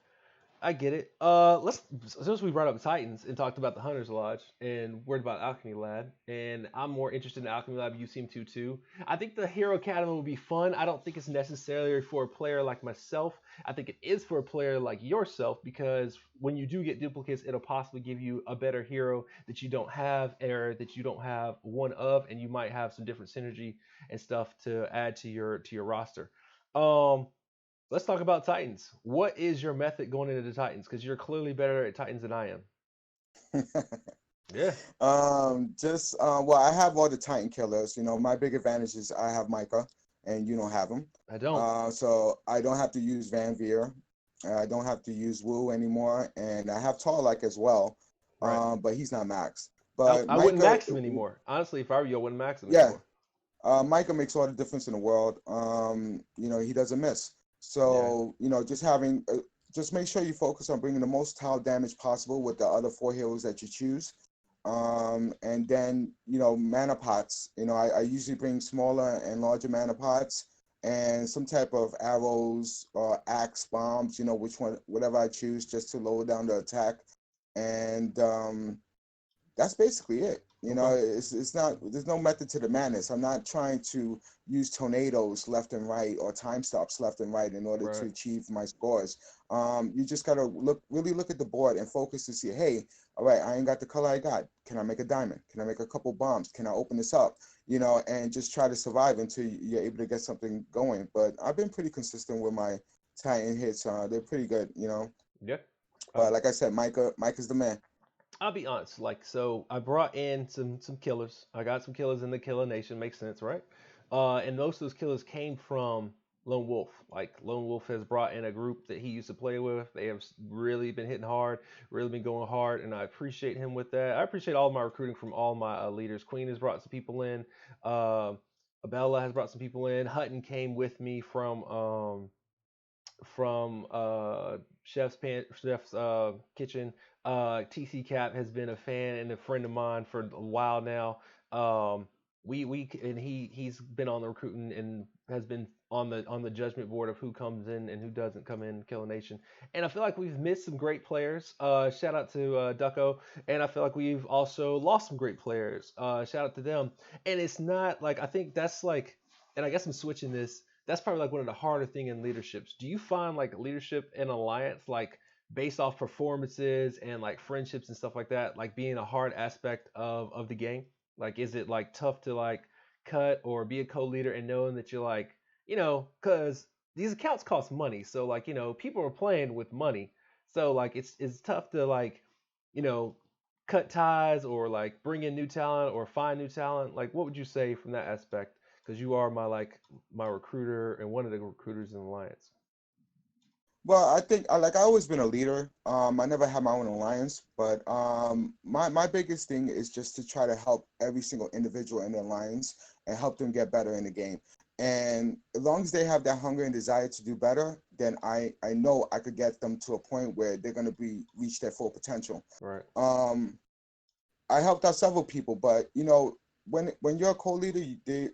I get it. Let's since we brought up Titans and talked about the Hunter's Lodge and worried about Alchemy Lab, and I'm more interested in Alchemy Lab. You seem to too. I think the Hero Academy will be fun. I don't think it's necessarily for a player like myself. I think it is for a player like yourself, because when you do get duplicates, it'll possibly give you a better hero that you don't have, or that you don't have one of, and you might have some different synergy and stuff to add to your roster. Um, Let's talk about Titans. What is your method going into the Titans? Because you're clearly better at Titans than I am. Yeah, Just well, I have all the Titan killers. My big advantage is I have Micah, and you don't have him. I don't. So I don't have to use Van Veer. I don't have to use Wu anymore, and I have Tarlak as well, Right. but he's not maxed. I, But I wouldn't Micah, max him anymore. Honestly, if I were you, I wouldn't max him yeah, anymore. Micah makes all the difference in the world. He doesn't miss. Yeah. So, just make sure you focus on bringing the most tower damage possible with the other four heroes that you choose. And then, mana pots. I usually bring smaller and larger mana pots and some type of arrows or axe bombs, which one, whatever I choose, just to lower down the attack. And that's basically it. Okay. It's not, there's no method to the madness. I'm not trying to use tornadoes left and right or time stops left and right in order to Right. achieve my scores. You just gotta really look at the board and focus to see, hey, all right, I ain't got the color I got. Can I make a diamond? Can I make a couple bombs? Can I open this up? And just try to survive until you're able to get something going. But I've been pretty consistent with my Titan hits. They're pretty good. Yeah. But Um, like I said, Micah's the man. I'll be honest. Like, so I brought in some killers. I got some killers in the Killer Nation. Makes sense, right? And most of those killers came from Lone Wolf. Like, Lone Wolf has brought in a group that he used to play with. They have really been hitting hard, really been going hard, and I appreciate him with that. I appreciate all of my recruiting from all my leaders. Queen has brought some people in. Uh, Abella has brought some people in. Hutton came with me from Chef's Kitchen. TC Cap has been a fan and a friend of mine for a while now. We and he's been on the recruiting and has been on the judgment board of who comes in and who doesn't come in Killer Nation. And I feel like we've missed some great players. Shout out to Ducko. And I feel like we've also lost some great players. Shout out to them. And it's not like, I think that's like, and I guess I'm switching this, that's probably like one of the harder thing in leaderships. Do you find like leadership and alliance like based off performances and like friendships and stuff like that, like being a hard aspect of the game? Like, is it like tough to like cut or be a co-leader and knowing that you're like, because these accounts cost money, so like people are playing with money, so like it's tough to like you know cut ties or like bring in new talent or find new talent. Like, what would you say from that aspect? Because you are my recruiter and one of the recruiters in Alliance. Well, I think I always been a leader. I never had my own alliance, but my biggest thing is just to try to help every single individual in the alliance and help them get better in the game. And as long as they have that hunger and desire to do better, then I know I could get them to a point where they're gonna be reach their full potential. Right. Um, I helped out several people, but when you're a co-leader,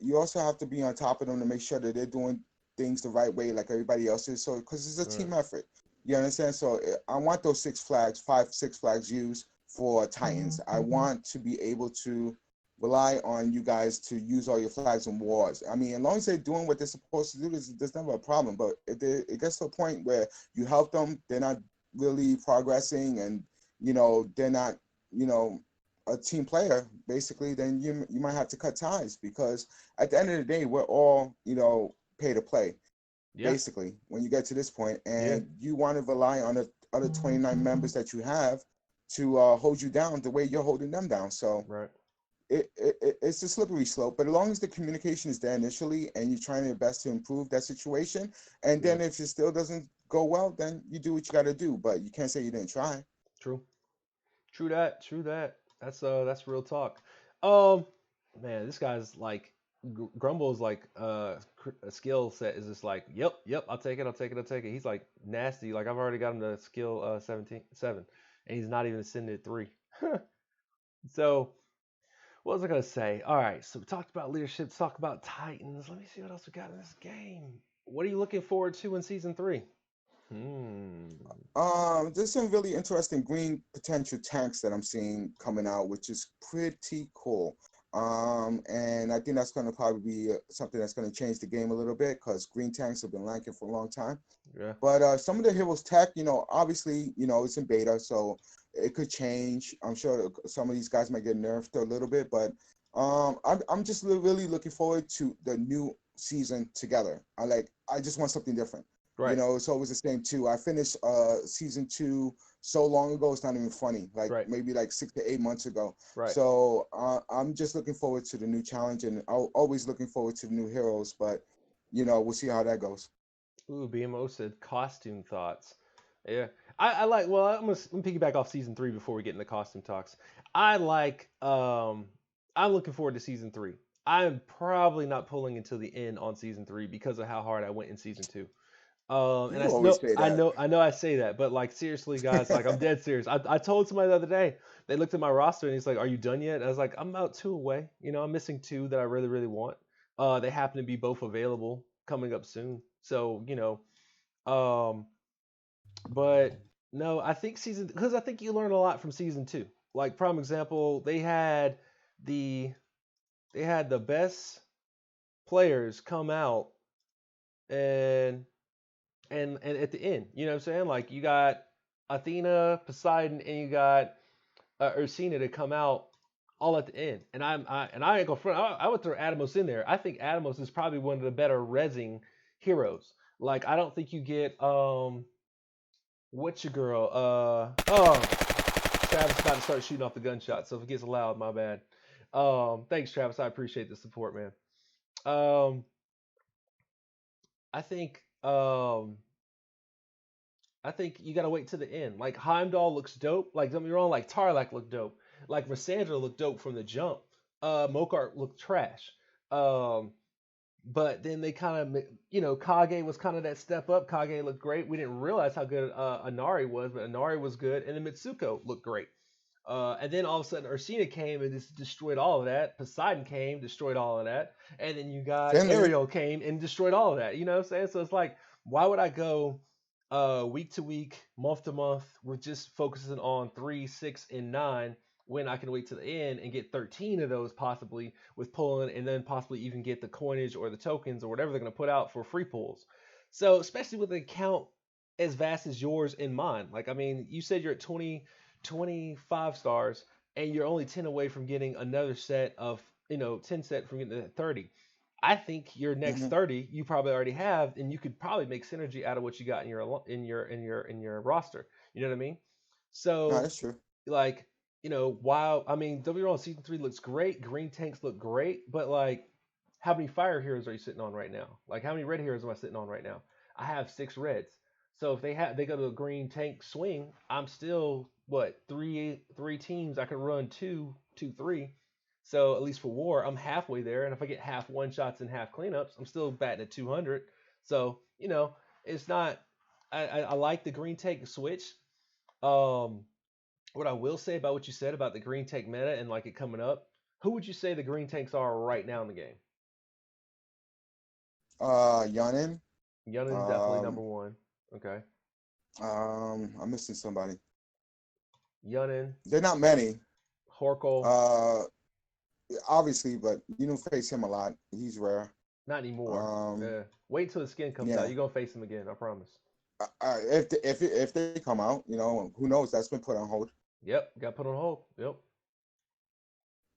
you also have to be on top of them to make sure that they're doing things the right way, like everybody else is. So, because it's a Right. team effort, you understand. So, I want those Six Flags, Six Flags used for Titans. I want to be able to rely on you guys to use all your flags in wars. I mean, as long as they're doing what they're supposed to do, there's never a problem. But if it gets to a point where you help them, they're not really progressing, and they're not, you know a team player, basically, then you might have to cut ties, because at the end of the day, we're all, pay to play, Yeah. basically, when you get to this point, Yeah. and you want to rely on the other 29 members that you have to hold you down the way you're holding them down. So Right. it's a slippery slope, but as long as the communication is there initially and you're trying your best to improve that situation, and Yeah. then if it still doesn't go well, then you do what you got to do, but you can't say you didn't try. True. True that. True that. That's real talk. Um, man, this guy's like Grumble's like a skill set is just like, yep, I'll take it, I'll take it, I'll take it. He's like nasty. Like, I've already got him to skill 17 7, and he's not even ascended 3. So what was I gonna say? All right, so we talked about leadership, talked about Titans. Let me see what else we got in this game. What are you looking forward to in season 3? Hmm. There's some really interesting green potential tanks that I'm seeing coming out, which is pretty cool. And I think that's going to probably be something that's going to change the game a little bit, because green tanks have been lacking for a long time. Yeah. But some of the heroes tech, obviously, it's in beta, so it could change. I'm sure some of these guys might get nerfed a little bit, but I'm just really looking forward to the new season together. I just want something different. Right. It's always the same too. I finished season 2 so long ago, it's not even funny. Like, Right. maybe like 6 to 8 months ago. Right. So I'm just looking forward to the new challenge, and always looking forward to the new heroes. But we'll see how that goes. Ooh, BMO said costume thoughts. Yeah, I like. Well, I'm gonna piggyback off season three before we get into costume talks. I like. I'm looking forward to season three. I'm probably not pulling until the end on season three because of how hard I went in season two. And You always say that. I know I say that, but like seriously, guys, like I'm dead serious. I told somebody the other day. They looked at my roster and he's like, "Are you done yet?" I was like, "I'm about two away. You know, I'm missing two that I really really want. They happen to be both available coming up soon. So you know, um, but no, I think season because I think you learn a lot from season two. Like prime example, the they had the best players come out and and at the end, you know what I'm saying? Like you got Athena, Poseidon, and you got Ursina to come out all at the end. And I ain't gonna front. I would throw Atomos in there. I think Atomos is probably one of the better rezzing heroes. Like I don't think you get what's your girl? Travis about to start shooting off the gunshot, so if it gets loud, my bad. Thanks, Travis. I appreciate the support, man. Um, I think I think you gotta wait to the end. Like Heimdall looks dope. Like don't get me wrong, like Tarlak looked dope. Like Rosandra looked dope from the jump. Mokart looked trash. Um, but then they kind of, you know, Kage was kind of that step up. Kage looked great. We didn't realize how good Anari was, but Anari was good, and then Mitsuko looked great. And then all of a sudden, Ursina came and just destroyed all of that. Poseidon came, destroyed all of that, and then you got Finley. Ariel came and destroyed all of that. You know what I'm saying? So it's like, why would I go week to week, month to month with just focusing on 3, 6, and 9 when I can wait to the end and get 13 of those possibly with pulling, and then possibly even get the coinage or the tokens or whatever they're going to put out for free pulls. So especially with an account as vast as yours and mine, like I mean, you said you're at 25 stars and you're only 10 away from getting another set of, you know, 10 set from getting to 30. I think your next Hmm. 30 you probably already have, and you could probably make synergy out of what you got in your roster. You know what I mean? No, So that's true. like, you know, while I mean, don't be wrong, season three looks great, green tanks look great, but like, how many fire heroes are you sitting on right now? Like, how many red heroes am I sitting on right now? I have six reds. So if they go to a green tank swing, I'm still what three teams I can run two, three. So at least for war, I'm halfway there, and if I get half one shots and half cleanups, I'm still batting at 200. So you know, it's not. I like the green tank switch. Um, what I will say about what you said about the green tank meta and like it coming up, who would you say the green tanks are right now in the game? Yanin. Yunin's definitely number Um, one. Okay. I'm missing somebody. Yunin, They're not many. Horkel, Uh, obviously, but you don't face him a lot. He's rare. not anymore. Um, Wait till the skin comes out. yeah. You're gonna face him again. I promise. If they come out, you know, who knows? That's been put on hold. Yep. Got put on hold. Yep.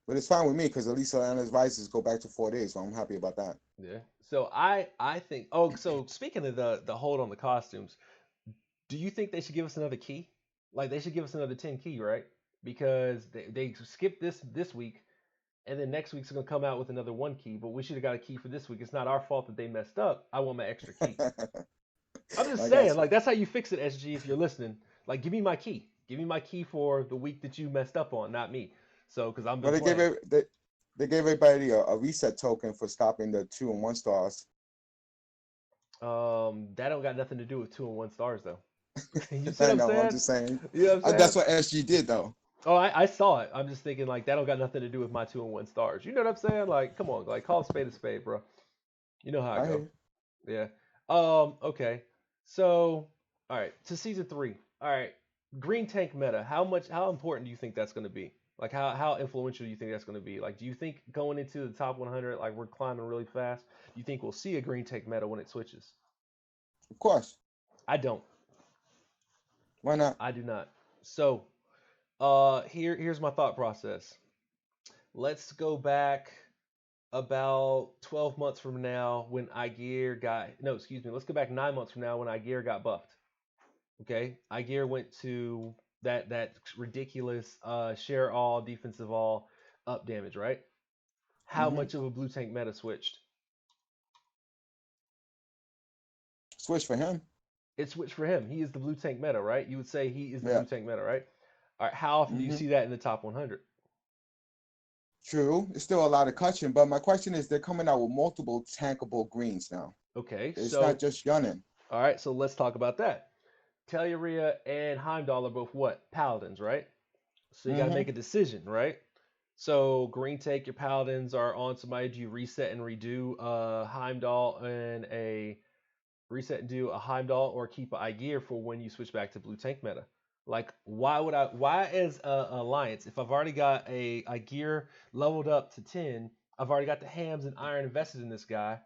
But it's fine with me because at least Atlanta's Vices go back to 4 days, so I'm happy about that. Yeah. So I think. Oh, so speaking of the hold on the costumes, do you think they should give us another key? Like they should give us another 10 key, right? Because they skipped this week, and then next week's gonna come out with another one key. But we should have got a key for this week. It's not our fault that they messed up. I want my extra key. I'm just I saying, got you. like that's how you fix it, SG. If you're listening, like give me my key. Give me my key for the week that you messed up on, not me. So, because I've Well, been playing. they gave everybody a reset token for stopping the 2 and 1 stars. That don't got nothing to do with 2 and 1 stars though. You see what I I'm know. I'm saying? just saying. You know what I'm saying? That's what SG did, though. Oh, I saw it. I'm just thinking like that don't got nothing to do with my 2 and 1 stars. You know what I'm saying? Like, come on, like call a spade, bro. You know how I I hear go. you. Yeah. Okay. So, all right, to season three. All right, green tank meta. How important do you think that's going to be? Like, how influential do you think that's going to be? Like, do you think going into the top 100, like we're climbing really fast? Do you think we'll see a green tank meta when it switches? Of course. I don't. Why not? I do not. So, here's my thought process. Let's go back about 12 months from now when Igear got no, excuse me. Let's go back 9 months from now when Igear got buffed. Okay, Igear went to that ridiculous share all defensive all up damage, right? How Hmm. much of a blue tank meta switched? Switch for him. It switched for him. He is the blue tank meta, right? You would say he is the Yeah. blue tank meta, right? All right. How often do you Hmm. see that in the top 100? True. It's still a lot of cutting, but my question is they're coming out with multiple tankable greens now. Okay. It's not So, just Yunnin. all right. So let's talk about that. Telluria and Heimdall are both what? Paladins, right? So you got to make Hmm. a decision, right? So green take your paladins are on somebody. Do you reset and redo Heimdall and a reset and do a Heimdall or keep an gear for when you switch back to blue tank meta? Like why would I? Why is a alliance if I've already got a gear leveled up to 10? I've already got the hams and iron invested in this guy.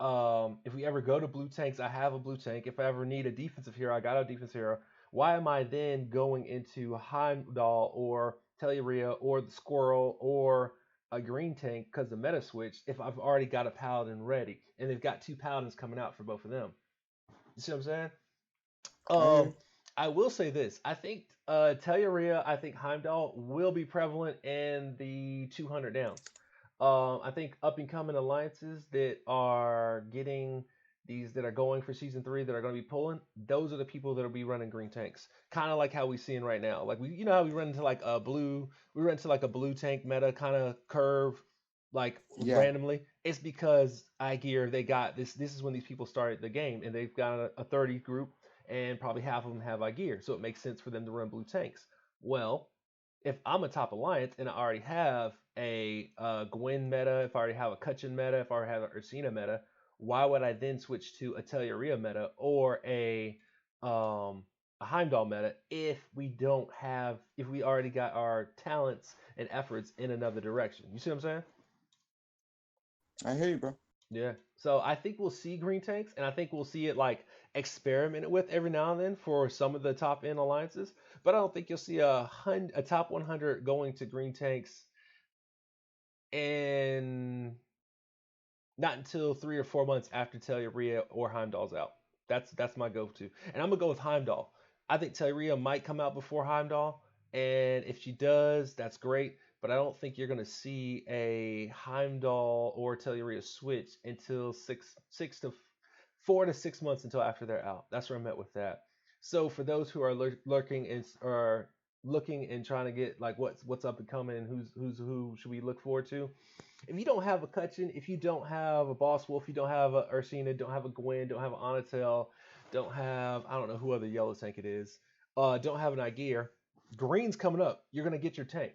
If we ever go to blue tanks, I have a blue tank. If I ever need a defensive hero, I got a defensive hero. Why am I then going into Heimdall or Telluria or the Squirrel or a green tank because the meta switch if I've already got a paladin ready and they've got two paladins coming out for both of them? You see what I'm saying? I hear Um, you. I will say this. I think Telluria, I think Heimdall will be prevalent in the 200 downs. I think up and coming alliances that are getting these that are going for season three that are going to be pulling, those are the people that will be running green tanks. Kind of like how we seeing right now. Like you know how we run into like a blue, we run into like a blue tank meta kind of curve, like Yeah. randomly. It's because I gear they got this. This is when these people started the game and they've got a 30 group and probably half of them have gear, so it makes sense for them to run blue tanks. Well, if I'm a top alliance and I already have a Gwen meta, if I already have a Kutchin meta, if I already have an Ursina meta, why would I then switch to a Telluria meta or a Heimdall meta if we already got our talents and efforts in another direction? You see what I'm saying? I hear you, bro. Yeah. So I think we'll see green tanks, and I think we'll see it like experimented with every now and then for some of the top end alliances. But I don't think you'll see a top 100 going to green tanks, and not until 3 or 4 months after Telluria or Heimdall's out. That's my go-to, and I'm gonna go with Heimdall. I think Telluria might come out before Heimdall, and if she does, that's great. But I don't think you're gonna see a Heimdall or Telluria switch until 4 to 6 months until after they're out. That's where I'm at with that. So for those who are lurking and are looking and trying to get like what's up and coming, and who's who should we look forward to? If you don't have a Cutchin, if you don't have a Boss Wolf, you don't have a Ursina, don't have a Gwen, don't have an Onatel, don't have I don't know who other yellow tank it is, don't have an Aegir, Green's coming up. You're gonna get your tank.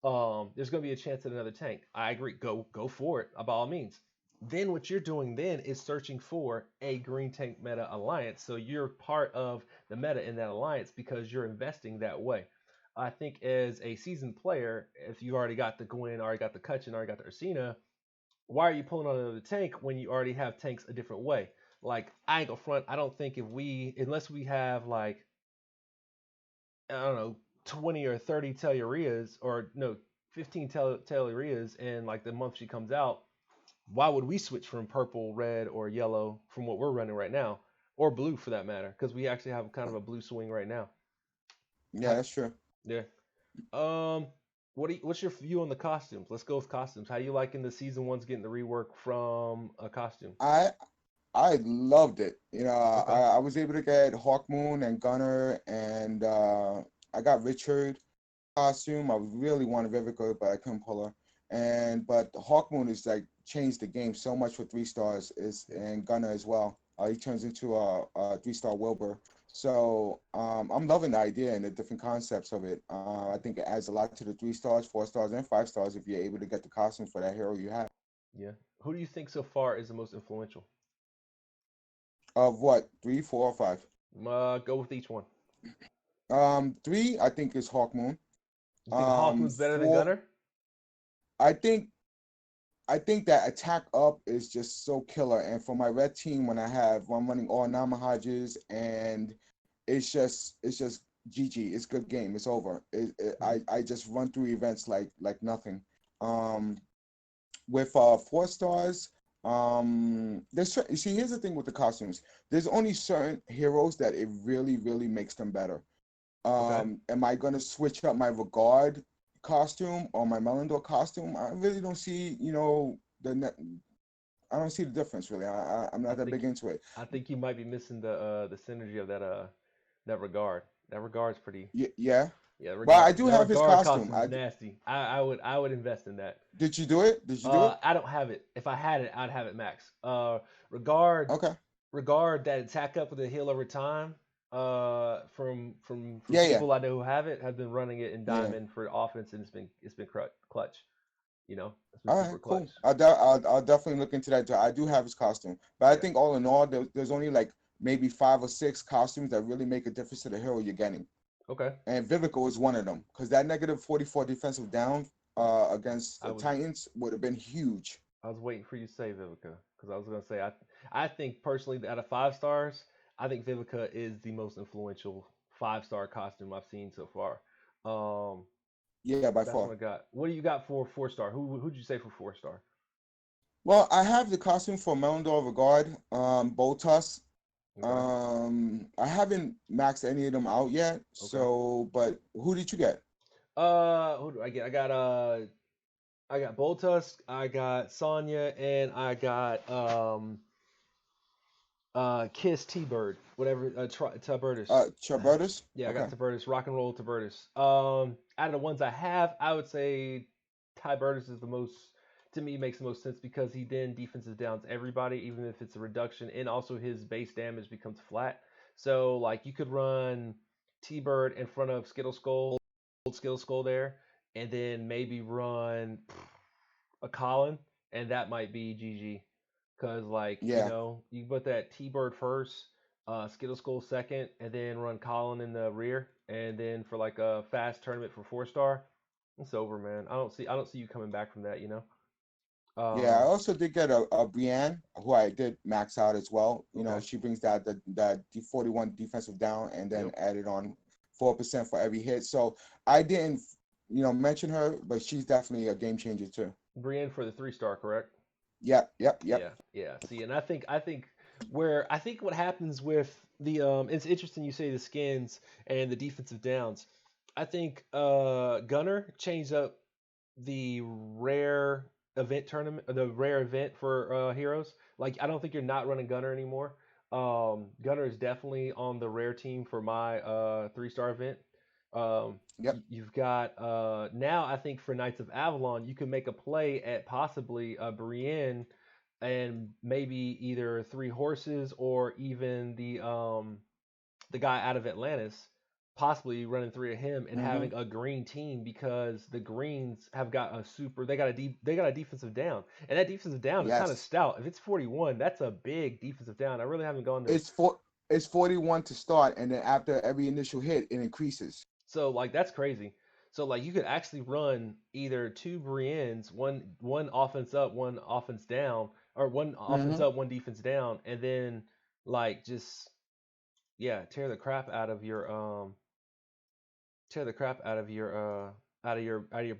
There's gonna be a chance at another tank. I agree. Go for it by all means. Then what you're doing then is searching for a green tank meta alliance. So you're part of the meta in that alliance because you're investing that way. I think as a seasoned player, if you already got the Gwen, already got the Kutchin, already got the Ursina, why are you pulling on another tank when you already have tanks a different way? Like I ain't gonna front. I don't think if we unless we have like I don't know 20 or 30 Tellurias or no 15 Tellurias in like the month she comes out, why would we switch from purple, red, or yellow from what we're running right now, or blue for that matter? Because we actually have kind of a blue swing right now. Yeah, that's true. Yeah. Um, what's your view on the costumes? Let's go with costumes. How you liking the season ones getting the rework from a costume? I I loved it. Okay. I was able to get Hawkmoon and Gunner, and I got Richard costume. I really wanted Vivica, but I couldn't pull her. But Hawkmoon is like changed the game so much for 3 stars. Is Yeah. and Gunner as well. He turns into a 3-star Wilbur. So I'm loving the idea and the different concepts of it. I think it adds a lot to the 3 stars, 4 stars, and 5 stars if you're able to get the costume for that hero you have. Yeah. Who do you think so far is the most influential? Of what, three, 4, or 5? Go with each one. Three, I think is Hawkmoon. You think Hawkmoon's better than Four, Gunner? I think I think that attack up is just so killer. And for my red team, when I'm running all Namahages, and it's just GG. It's good game. It's over. Hmm. I just run through events like nothing. Um, with 4 stars, you see, here's the thing with the costumes. There's only certain heroes that it really makes them better. Okay. Am I gonna switch up my Regard costume or my Melindor costume? I really don't see, I don't see the difference really. I'm I not that think big into it. I think you might be missing the synergy of that regard. That regard's pretty. Yeah. Yeah, Well, I do that have his regard costume. costume's nasty. I would invest in that. Did you do it? Did you do it? I don't have it. If I had it, I'd have it max. Regard Okay. regard that attack up with a heal over time. From Yeah, yeah, people I know who have it have been running it in yeah. diamond for offense, and it's been clutch. You know, it's been All right, super clutch. cool. I'll definitely look into that. I do have his costume, but I Yeah. think all in all, there's only like maybe 5 or 6 costumes that really make a difference to the hero you're getting, Okay. and Vivica is one of them because that negative 44 defensive down against I the was Titans would have been huge. I was waiting for you to say Vivica because I was gonna say I think personally out of 5 stars, I think Vivica is the most influential 5 star costume I've seen so far. Um, Yeah, by that's far. what I got. What do you got for 4 star? Who'd you say for 4 star? Well, I have the costume for Melendor Regard, Boltus. Okay. I haven't maxed any of them out yet. Okay. So, but who did you get? Who do I get? I got Boltusk, I got Sonya, and I got Kiss T Bird, whatever Tubertus. Chabertus? Yeah, I got Okay. Tubertus, Rock and Roll Tubertus. Out of the ones I have, I would say Tubertus is the most, to me, makes the most sense because he then defenses downs everybody, even if it's a reduction, and also his base damage becomes flat. So like you could run T Bird in front of Skittle Skull, old Skittle Skull there, and then maybe run a Colin, and that might be GG. Cause like Yeah. you put that T Bird first, Skittle Skull second, and then run Colin in the rear, and then for like a fast tournament for 4 star, it's over, man. I don't see you coming back from that. Yeah, I Um, also did get a Brienne, who I did max out as well. okay. She brings that 41 defensive down and then Yep. added on 4% for every hit. So I didn't, mention her, but she's definitely a game changer too. Brienne for the 3 star, correct? Yep, yep, yep. Yeah, yeah. See, and I think what happens with the it's interesting you say the skins and the defensive downs. I think Gunner changed up the rare the rare event for heroes. Like I don't think you're not running Gunner anymore. Gunner is definitely on the rare team for my 3 star event. Yep. You've got now I think for Knights of Avalon you can make a play at possibly Brienne and maybe either 3 horses or even the guy out of Atlantis, possibly running 3 of him and Mm-hmm. having a green team because the greens have got a super they got a defensive down. And that defensive down is kind of Yes. stout. If it's 41, that's a big defensive down. I really haven't gone to It's for it's 41 to start, and then after every initial hit, it increases. so like that's crazy. So like you could actually run either 2 Briennes, one offense up, one offense down, or one offense Mm-hmm. up, one defense down, and then like just yeah, tear the crap out of your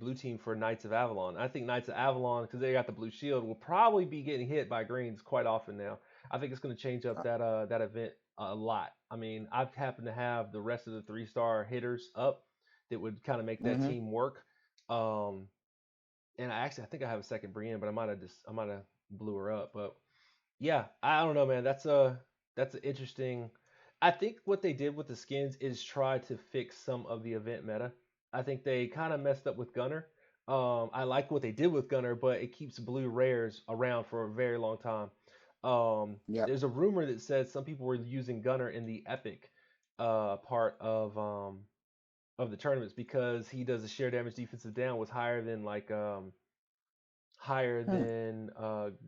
blue team for Knights of Avalon. I think Knights of Avalon, because they got the blue shield, will probably be getting hit by greens quite often now. I think it's going to change up that event a lot. I mean, I've happened to have the rest of the 3 star hitters up that would kind of make that Mm-hmm. team work. Um, and I think I have a second Brienne, but I might have blew her up. But yeah, I don't know, man. That's an interesting. I think what they did with the skins is try to fix some of the event meta. I think they kind of messed up with Gunner. I like what they did with Gunner, but it keeps blue rares around for a very long time. Yep. There's a rumor that says some people were using Gunner in the epic part of the tournaments because he does a sheer damage defensive down was higher Hmm. than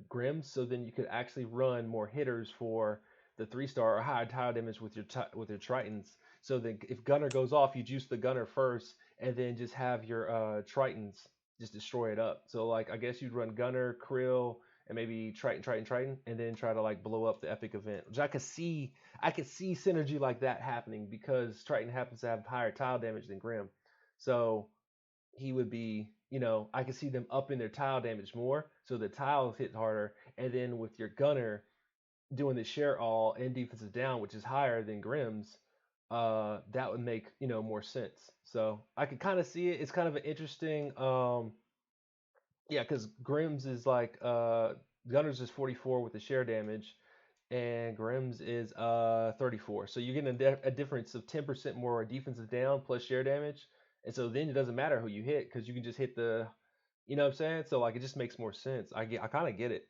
Grimm, so then you could actually run more hitters for the 3 star or higher tile damage with with your Tritons. So then if Gunner goes off, you juice the Gunner first, and then just have your Tritons just destroy it up. So like I guess you'd run Gunner, Krill, and maybe Triton, and then try to like blow up the epic event. Which I could see synergy like that happening because Triton happens to have higher tile damage than Grimm. So he would be, I could see them upping their tile damage more, so the tiles hit harder, and then with your gunner doing the share all and defensive down, which is higher than Grimm's, that would make more sense. So I could kind of see it. It's kind of an interesting, yeah, because Grimm's is like Gunner's is 44 with the share damage, and Grimm's is 34. So you're getting a difference of 10% more defensive down plus share damage, and so then it doesn't matter who you hit because you can just hit the, you know what I'm saying? So like it just makes more sense. I kind of get it.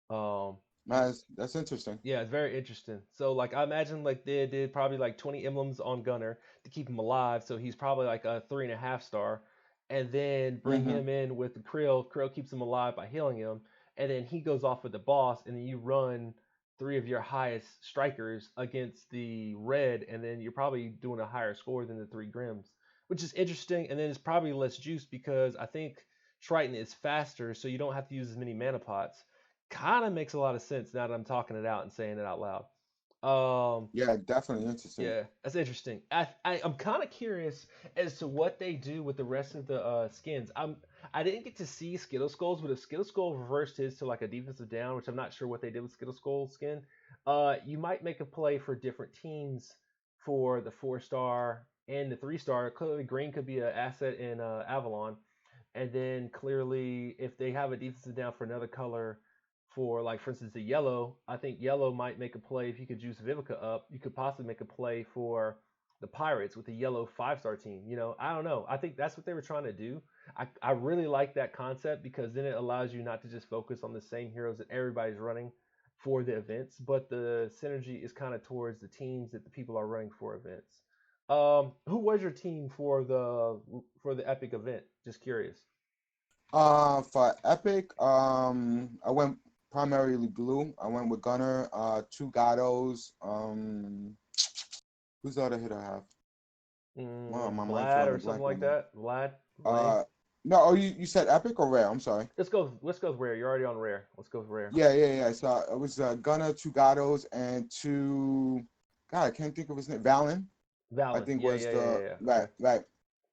Um, and That's interesting. yeah, it's very interesting. So like I imagine like they did probably like 20 emblems on Gunner to keep him alive, so he's probably like a 3.5 star, and then bring Mm-hmm. him in with the Krill. Krill keeps him alive by healing him, and then he goes off with the boss, and then you run three of your highest strikers against the red, and then you're probably doing a higher score than the three Grims, which is interesting. And then it's probably less juice because I think Triton is faster, so you don't have to use as many mana pots. Kind of makes a lot of sense now that I'm talking it out and saying it out loud. Um, Yeah, definitely interesting. yeah, that's interesting. I'm kind of curious as to what they do with the rest of the skins. I didn't get to see Skittle Skulls, but if Skittle Skull reversed his to like a defensive down, which I'm not sure what they did with Skittle Skull skin, you might make a play for different teams for the 4 star and the 3 star. Clearly, green could be an asset in Avalon, and then clearly, if they have a defensive down for another color, for like for instance the yellow, I think yellow might make a play if you could juice Vivica up. You could possibly make a play for the Pirates with the yellow 5 star team. You know, I don't know. I think that's what they were trying to do. I really like that concept because then it allows you not to just focus on the same heroes that everybody's running for the events, but the synergy is kind of towards the teams that the people are running for events. Who was your team for the epic event? Just curious. For Epic, I went primarily blue. I went with Gunner, two Gatos. Who's the other hit I have? Wow, my mind Vlad drawing or a something blank like right now. that. Vlad, Lane. Uh, no, oh, you said Epic or Rare? I'm sorry. Let's go with rare. You're already on rare. Let's go with rare. Yeah. So it was Gunner, two Gatos, and two. God, I can't think of his name. Valen, I Valen. think Yeah, was yeah, yeah, the yeah. right, Okay. right.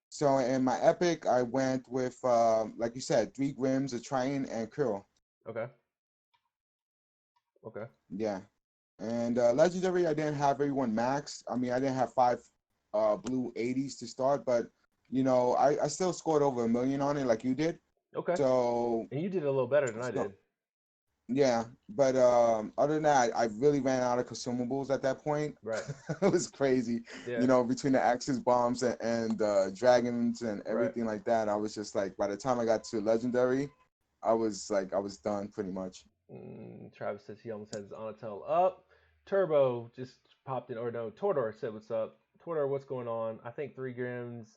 So in my Epic, I went with like you said, three Grims, a Triton, and Kuro. Okay. Okay. Yeah. And legendary, I didn't have everyone maxed. I mean, I didn't have five blue 80s to start, but I still scored over 1 million on it like you did. Okay. So And you did a little better than I so did. yeah, but other than that, I really ran out of consumables at that point. Right. It was crazy, Yeah. between the axes bombs and dragons and Right. everything like that. I was just like, by the time I got to legendary, I was done pretty much. Travis says he almost has his Onatel up. Turbo just popped in, or no, Tordor said what's up. Tordor, what's going on? I think 3 Grims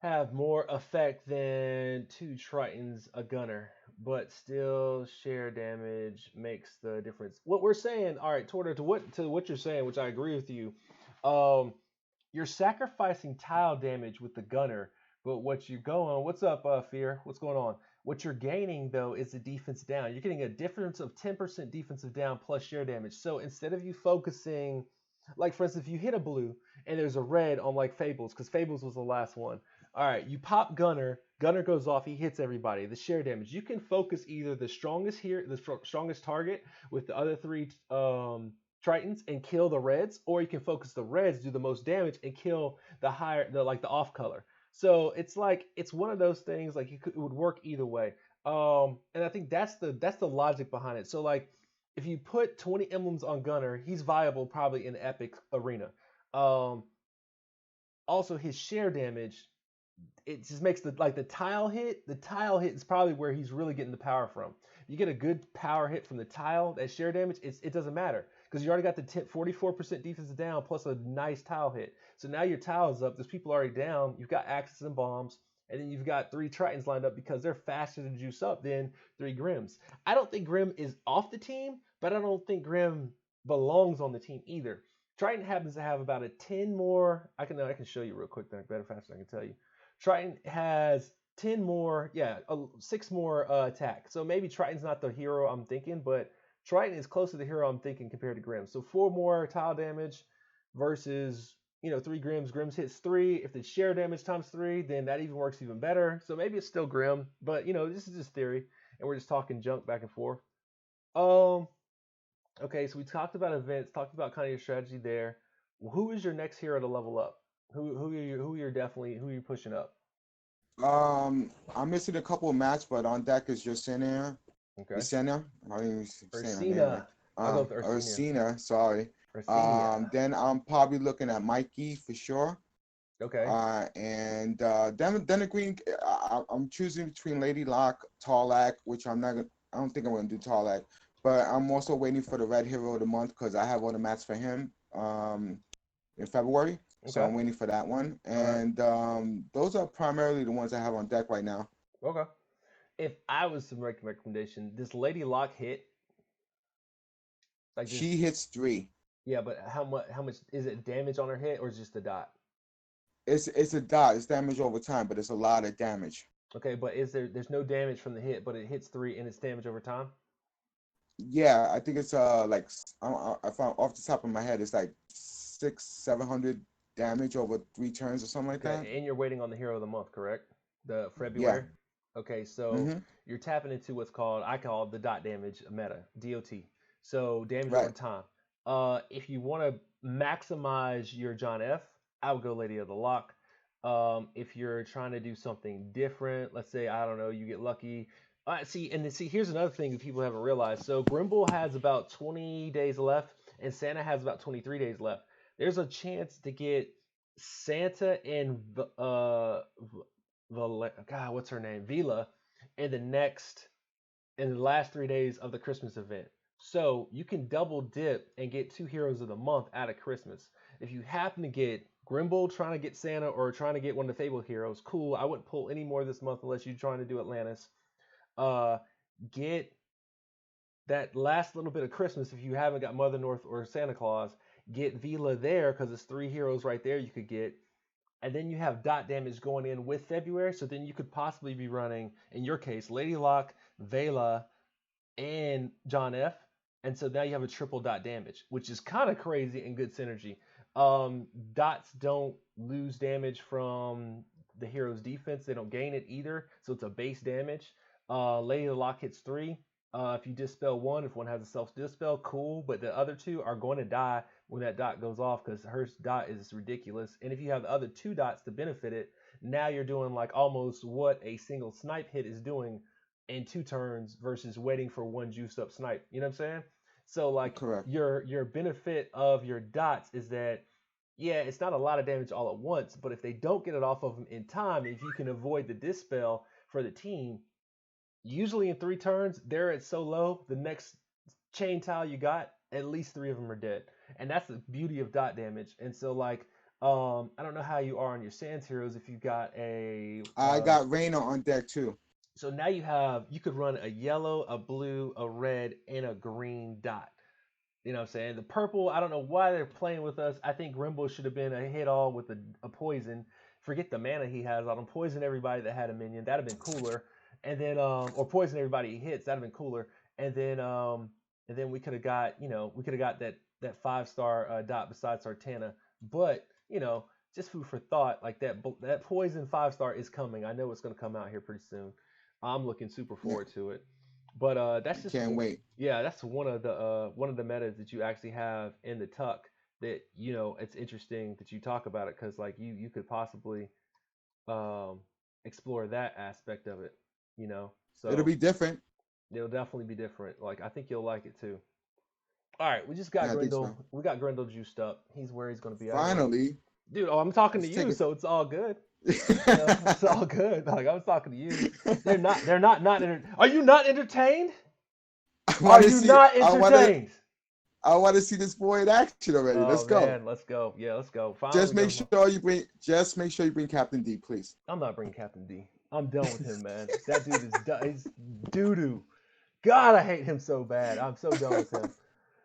have more effect than 2 Tritons a gunner, but still share damage makes the difference. What we're saying, all right, Torta, to what you're saying, which I agree with you. Um, you're sacrificing tile damage with the gunner, but what you go on, what's up, Fear? What's going on? What you're gaining though is the defense down. You're getting a difference of 10% defensive down plus share damage. So instead of you focusing, like for instance, if you hit a blue and there's a red on like Fables, because Fables was the last one. All right, you pop Gunner. Gunner goes off. He hits everybody. The share damage. You can focus either the strongest here, the strongest target with the other three Tritons and kill the reds, or you can focus the reds, do the most damage, and kill the higher, the like the off color. So it's like it's one of those things. Like it would work either way. And I think that's the logic behind it. So like if you put 20 emblems on Gunner, he's viable probably in Epic Arena. Um, Also, his share damage, it just makes the tile hit is probably where he's really getting the power from. You get a good power hit from the tile, that share damage, it doesn't matter because you already got the 44% defensive down plus a nice tile hit. So now your tile is up. There's people already down. You've got axes and bombs, and then you've got 3 Tritons lined up because they're faster to juice up than 3 Grims. I don't think Grim is off the team, but I don't think Grim belongs on the team either. Triton happens to have about a 10 more. I can show you real quick. Then better faster I can tell you. Triton has 10 more, yeah, 6 more attack. So maybe Triton's not the hero I'm thinking, but Triton is close to the hero I'm thinking compared to Grim. So 4 more tile damage versus 3 Grims. Grims hits 3. If the share damage times 3, then that even works even better. So maybe it's still Grim, but this is just theory, and we're just talking junk back and forth. Um, okay, so we talked about events, talked about kind of your strategy there. Who is your next hero to level up? Who are you pushing up? I'm missing a couple of match, but on deck is just in there. Okay. Ursina. I don't even say her name right. Ursina. I'll go with Ursina. Ursina. Sorry. Ursina. Then I'm probably looking at Mikey for sure. Okay. And then the green. I'm choosing between Lady Lock, Tarlac, which I'm not. I don't think I'm gonna do Tarlac, but I'm also waiting for the Red Hero of the Month because I have all the mats for him. In February, so Okay. I'm waiting for that one. All right. And those are primarily the ones I have on deck right now. Okay. If I was to make a recommendation, this Lady Lock hit like this. She hits 3. Yeah, but how much? How much is it damage on her hit, or is it just a dot? It's a dot. It's damage over time, but it's a lot of damage. Okay, but is there's no damage from the hit, but it hits 3 and it's damage over time? Yeah, I think it's like I found off the top of my head, it's like 600-700 damage over 3 turns or something like that. Okay, and you're waiting on the hero of the month, correct? The Yeah. February. Okay, so Mm-hmm. you're tapping into what's called I call the dot damage meta, DOT. So damage over Right. time. If you want to maximize your John F, I would go Lady of the Lock. If you're trying to do something different, let's say I don't know, you get lucky. See, here's another thing that people haven't realized. So Grimble has about 20 days left, and Santa has about 23 days left. There's a chance to get Santa and God, what's her name? Vila in the last 3 days of the Christmas event. So you can double dip and get 2 heroes of the month out of Christmas. If you happen to get Grimble trying to get Santa or trying to get one of the Fable heroes, cool. I wouldn't pull any more this month unless you're trying to do Atlantis. Uh, get that last little bit of Christmas if you haven't got Mother North or Santa Claus. Get Vila there because it's 3 heroes right there you could get, and then you have dot damage going in with February. So then you could possibly be running, in your case, Lady Locke, Vela, and John F. And so now you have a triple dot damage, which is kind of crazy and good synergy. Dots don't lose damage from the hero's defense; they don't gain it either, so it's a base damage. Lady Locke hits 3. If you dispel one, if one has a self dispel, cool. But the other 2 are going to die when that dot goes off because her dot is ridiculous. And if you have the other 2 dots to benefit it, now you're doing like almost what a single snipe hit is doing in 2 turns versus waiting for one juiced up snipe. You know what I'm saying? So like Correct. your benefit of your dots is that yeah, it's not a lot of damage all at once, but if they don't get it off of them in time, if you can avoid the dispel for the team, usually in 3 turns, they're at so low, the next chain tile you got, at least 3 of them are dead. And that's the beauty of dot damage. And so like I don't know how you are on your Sans heroes if you got a I got Raina on deck too. so now you could run a yellow, a blue, a red, and a green dot. You know what I'm saying? The purple, I don't know why they're playing with us. I think Rimbo should have been a hit all with a poison. Forget the mana he has on him. Poison everybody that had a minion. That'd have been cooler. And then or poison everybody he hits. That'd have been cooler. And then we could have got, that 5-star dot besides Sartana. But, just food for thought, like that poison 5-star is coming. I know it's gonna come out here pretty soon. I'm looking super Yeah, forward to it. But that's just can't wait. yeah, that's one of the metas that you actually have in the tuck that it's interesting that you talk about it because like you could possibly um explore that aspect of it, It'll so be different. it'll definitely be different. Like I think you'll like it too. All right, we just got Yeah, I think Grendel. so. We got Grendel juiced up. He's where he's going to be at. Finally, Dude. Oh, I'm talking to let's take you, it. so it's all good. It's all good. Like I was talking to you. They're not. Are you not entertained? I Are want to you see. not I want to. entertained? I want to see this boy in action already. Let's Oh go. man, let's go. Yeah, let's go. Finally, Just we make got him. sure you bring. Just make sure you bring Captain D, please. I'm not bringing Captain D. I'm done with him, man. That dude is doo doo. God, I hate him so bad. I'm so done with him.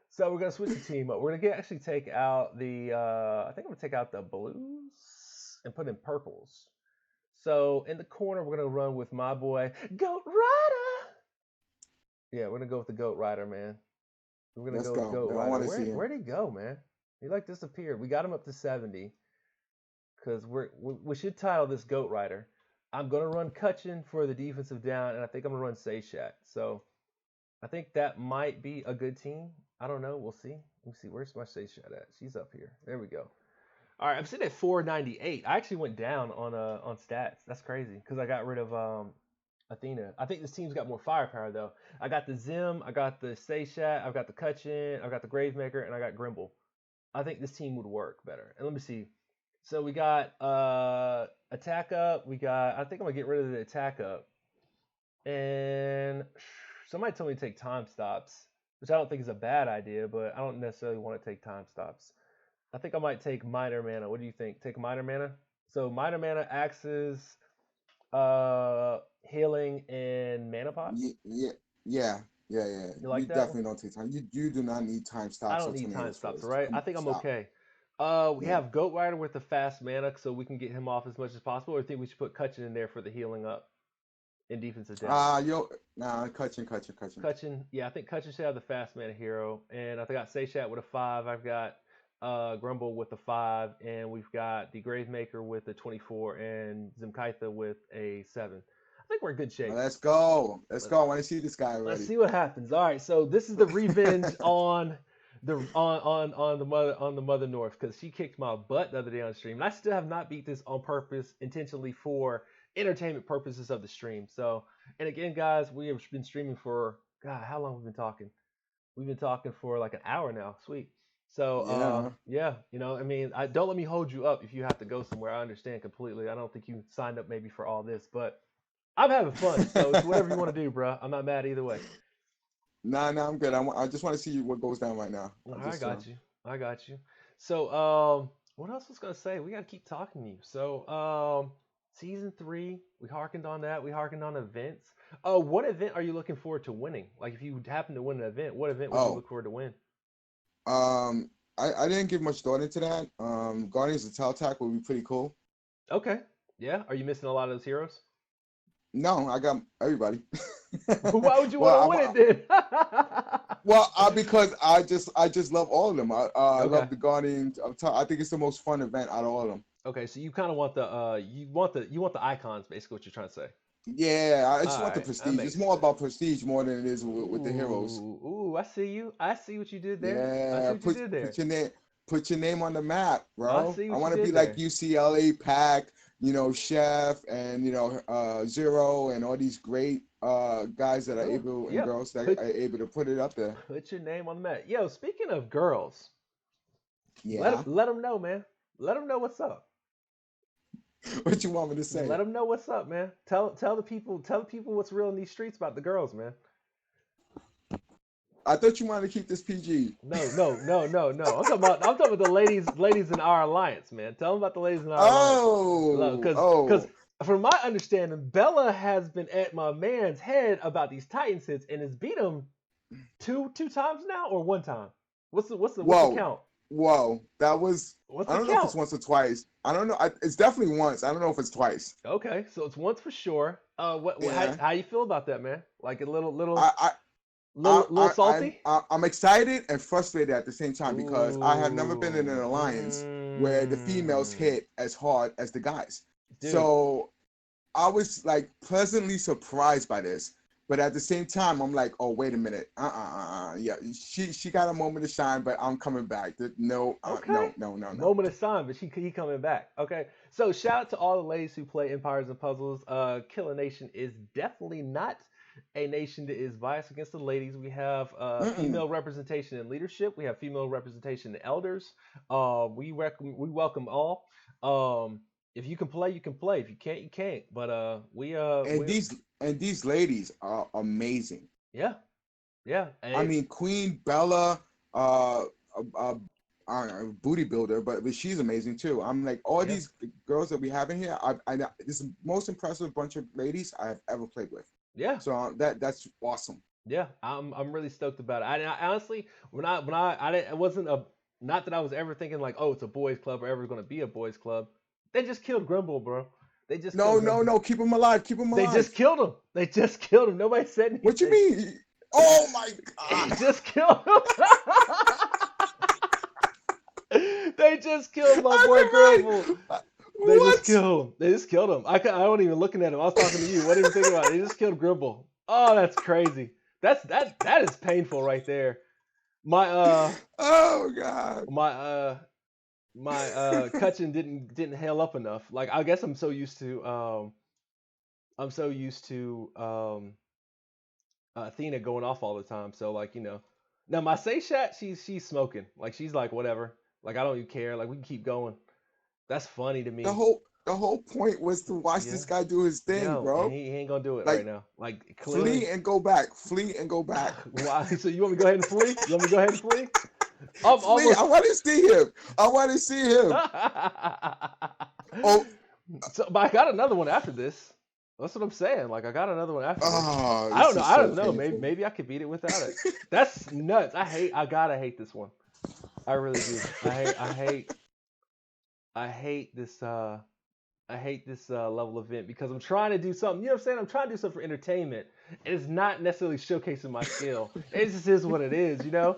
So we're gonna switch the team up. We're gonna actually take out the. I think I'm gonna take out the blues and put in purples. So in the corner, we're gonna run with my boy Goat Rider. Yeah, we're gonna go with the Goat Rider, man. We're gonna Let's go with go. Goat I Rider. want to see him. Where'd he go, man? He like disappeared. We got him up to 70 because we should title this Goat Rider. I'm gonna run Cutchin for the defensive down, and I think I'm gonna run Seishat. So I think that might be a good team. I don't know. We'll see. Let me see. Where's my Seishat at? She's up here. There we go. All right, I'm sitting at 498. I actually went down on stats. That's crazy because I got rid of Athena. I think this team's got more firepower though. I got the Zim, I got the Seishat, I've got the Kutchin, I've got the Gravemaker, and I got Grimble. I think this team would work better. And let me see. So we got attack up. We got. I think I'm gonna get rid of the attack up. And somebody told me to take time stops, which I don't think is a bad idea, but I don't necessarily want to take time stops. I think I might take minor mana. What do you think? Take minor mana. So minor mana axes, healing and mana pots. Yeah, yeah, yeah. You You like that one? definitely don't take time. You do not need time I stops don't or need time tornadoes stops, all first. right? Come I on, think I'm stop. okay. We Yeah. have Goat Rider with the fast mana, so we can get him off as much as possible. Or I think we should put Kutchin in there for the healing up and defensive down. Nah, Cutchin. Kutchin, yeah, I think Kutchin should have the fast mana hero, and I think I got Seishat with a 5. I've got Grumble with a 5, and we've got the Gravemaker with a 24, and Zimkaitha with a 7. I think we're in good shape. Let's go. Let's Let, go. I want to see this guy let's already. see what happens. All right, so this is the revenge on the mother North because she kicked my butt the other day on stream. And I still have not beat this on purpose, intentionally for entertainment purposes of the stream. So, and again, guys, we have been streaming for God, how long have we been talking? We've been talking for like an hour now. Sweet. So, Yeah. yeah, I mean, I don't let me hold you up if you have to go somewhere. I understand completely. I don't think you signed up maybe for all this, but I'm having fun. So it's whatever you want to do, bro. I'm not mad either way. Nah, I'm good. I just want to see what goes down right now. I Just got you. I got you. So, what else was gonna say? We gotta keep talking to you. So, season 3, we harkened on that. We harkened on events. What event are you looking forward to winning? Like, if you happen to win an event, what event would you oh, look forward to win? I didn't give much thought into that. Guardians of Teltac would be pretty cool. Okay. Yeah. Are you missing a lot of those heroes? No, I got everybody. Why would you want to well, win it then? because I just love all of them. I Okay. love the Guardians of I think it's the most fun event out of all of them. Okay. So you kind of want the you want the icons, basically what you're trying to say. Yeah, I just All want the right. That prestige. It's makes more sense. about prestige more than it is with the heroes. Ooh, I see you. I see what you did there. I see Yeah, what you did there. put your name on the map, I bro. see I what you want to be did like there. UCLA Pack, Chef, and Zero, and all these great guys that are Oh, able and yeah. girls that Put are able to put it up there. put your name on the map. Yo, speaking of girls, Yeah. let them know, man. Let them know what's up. What you want me to Let say? them know what's up, man. Tell the people what's real in these streets about the girls, man. I thought you wanted to keep this PG. No. I'm talking about the ladies in our alliance, man. Tell them about the ladies in our alliance. Because Oh. from my understanding, Bella has been at my man's head about these Titans hits and has beat him two times now or one time. What's the Whoa. count? Whoa. That was. What's I the don't know if count? it's once or twice. I don't know. It's definitely once. I don't know if it's twice. Okay, so it's once for sure. Yeah. How you feel about that, man? Like a little I, I, little salty? I'm excited and frustrated at the same time because I have never been in an Ooh, alliance where the females hit as hard as the guys. dude. So I was like pleasantly surprised by this, but at the same time, I'm like, oh wait a minute, yeah, she got a moment to shine, but I'm coming back. No, Okay. no. Moment of time, but he coming back. Okay. So shout out to all the ladies who play Empires and Puzzles. Killer Nation is definitely not a nation that is biased against the ladies. We have Mm-mm. female representation in leadership. We have female representation in elders. We welcome all. If you can play, you can play. If you can't, you can't. But And these ladies are amazing. yeah, yeah. I And mean, Queen Bella, uh, uh, I don't know, booty builder, but she's amazing too. I'm like all yeah. these girls that we have in here. This is the most impressive bunch of ladies I have ever played with. Yeah, So that's awesome. yeah, I'm really stoked about it. I honestly, when I didn't, it wasn't a not that I was ever thinking like, oh, it's a boys club or ever going to be a boys club. They just killed Grimble, bro. They just killed Grimble. No. Keep them alive. Keep them They just alive. killed him. They just killed him. Nobody said What you anything. mean? Oh my They God. just killed him. They just killed my boy Grimble. Right. They just What? killed him. They just killed him. I wasn't even looking at him. I was talking to you. What even thinking about it? They just killed Grimble. Oh, that's crazy. That is painful right there. My Oh God. my Cutchin didn't hail up enough. Like I guess I'm so used to I'm so used to Athena going off all the time. So like now my Seishat, she's smoking. Like she's like whatever. Like I don't even care. Like we can keep going. That's funny to The me. whole point was to watch Yeah. this guy do his thing, Yo, and bro. he ain't gonna do it right Like now. Like clearly. flee and go back, flee and go back. Why? So you want me to go ahead and flee? You want me to go ahead and flee? I'm Flee. I almost. want to see him. I want to see him. Oh, So, but I got another one after this. That's what I'm saying. Like I got another one after this. oh, I don't this know. is I so don't know. Maybe painful. maybe I could beat it without it. That's nuts. I gotta hate this one. I really do. I hate this level event because I'm trying to do something. You know what I'm saying? I'm trying to do something for entertainment. And it's not necessarily showcasing my skill. It just is what it is, you know?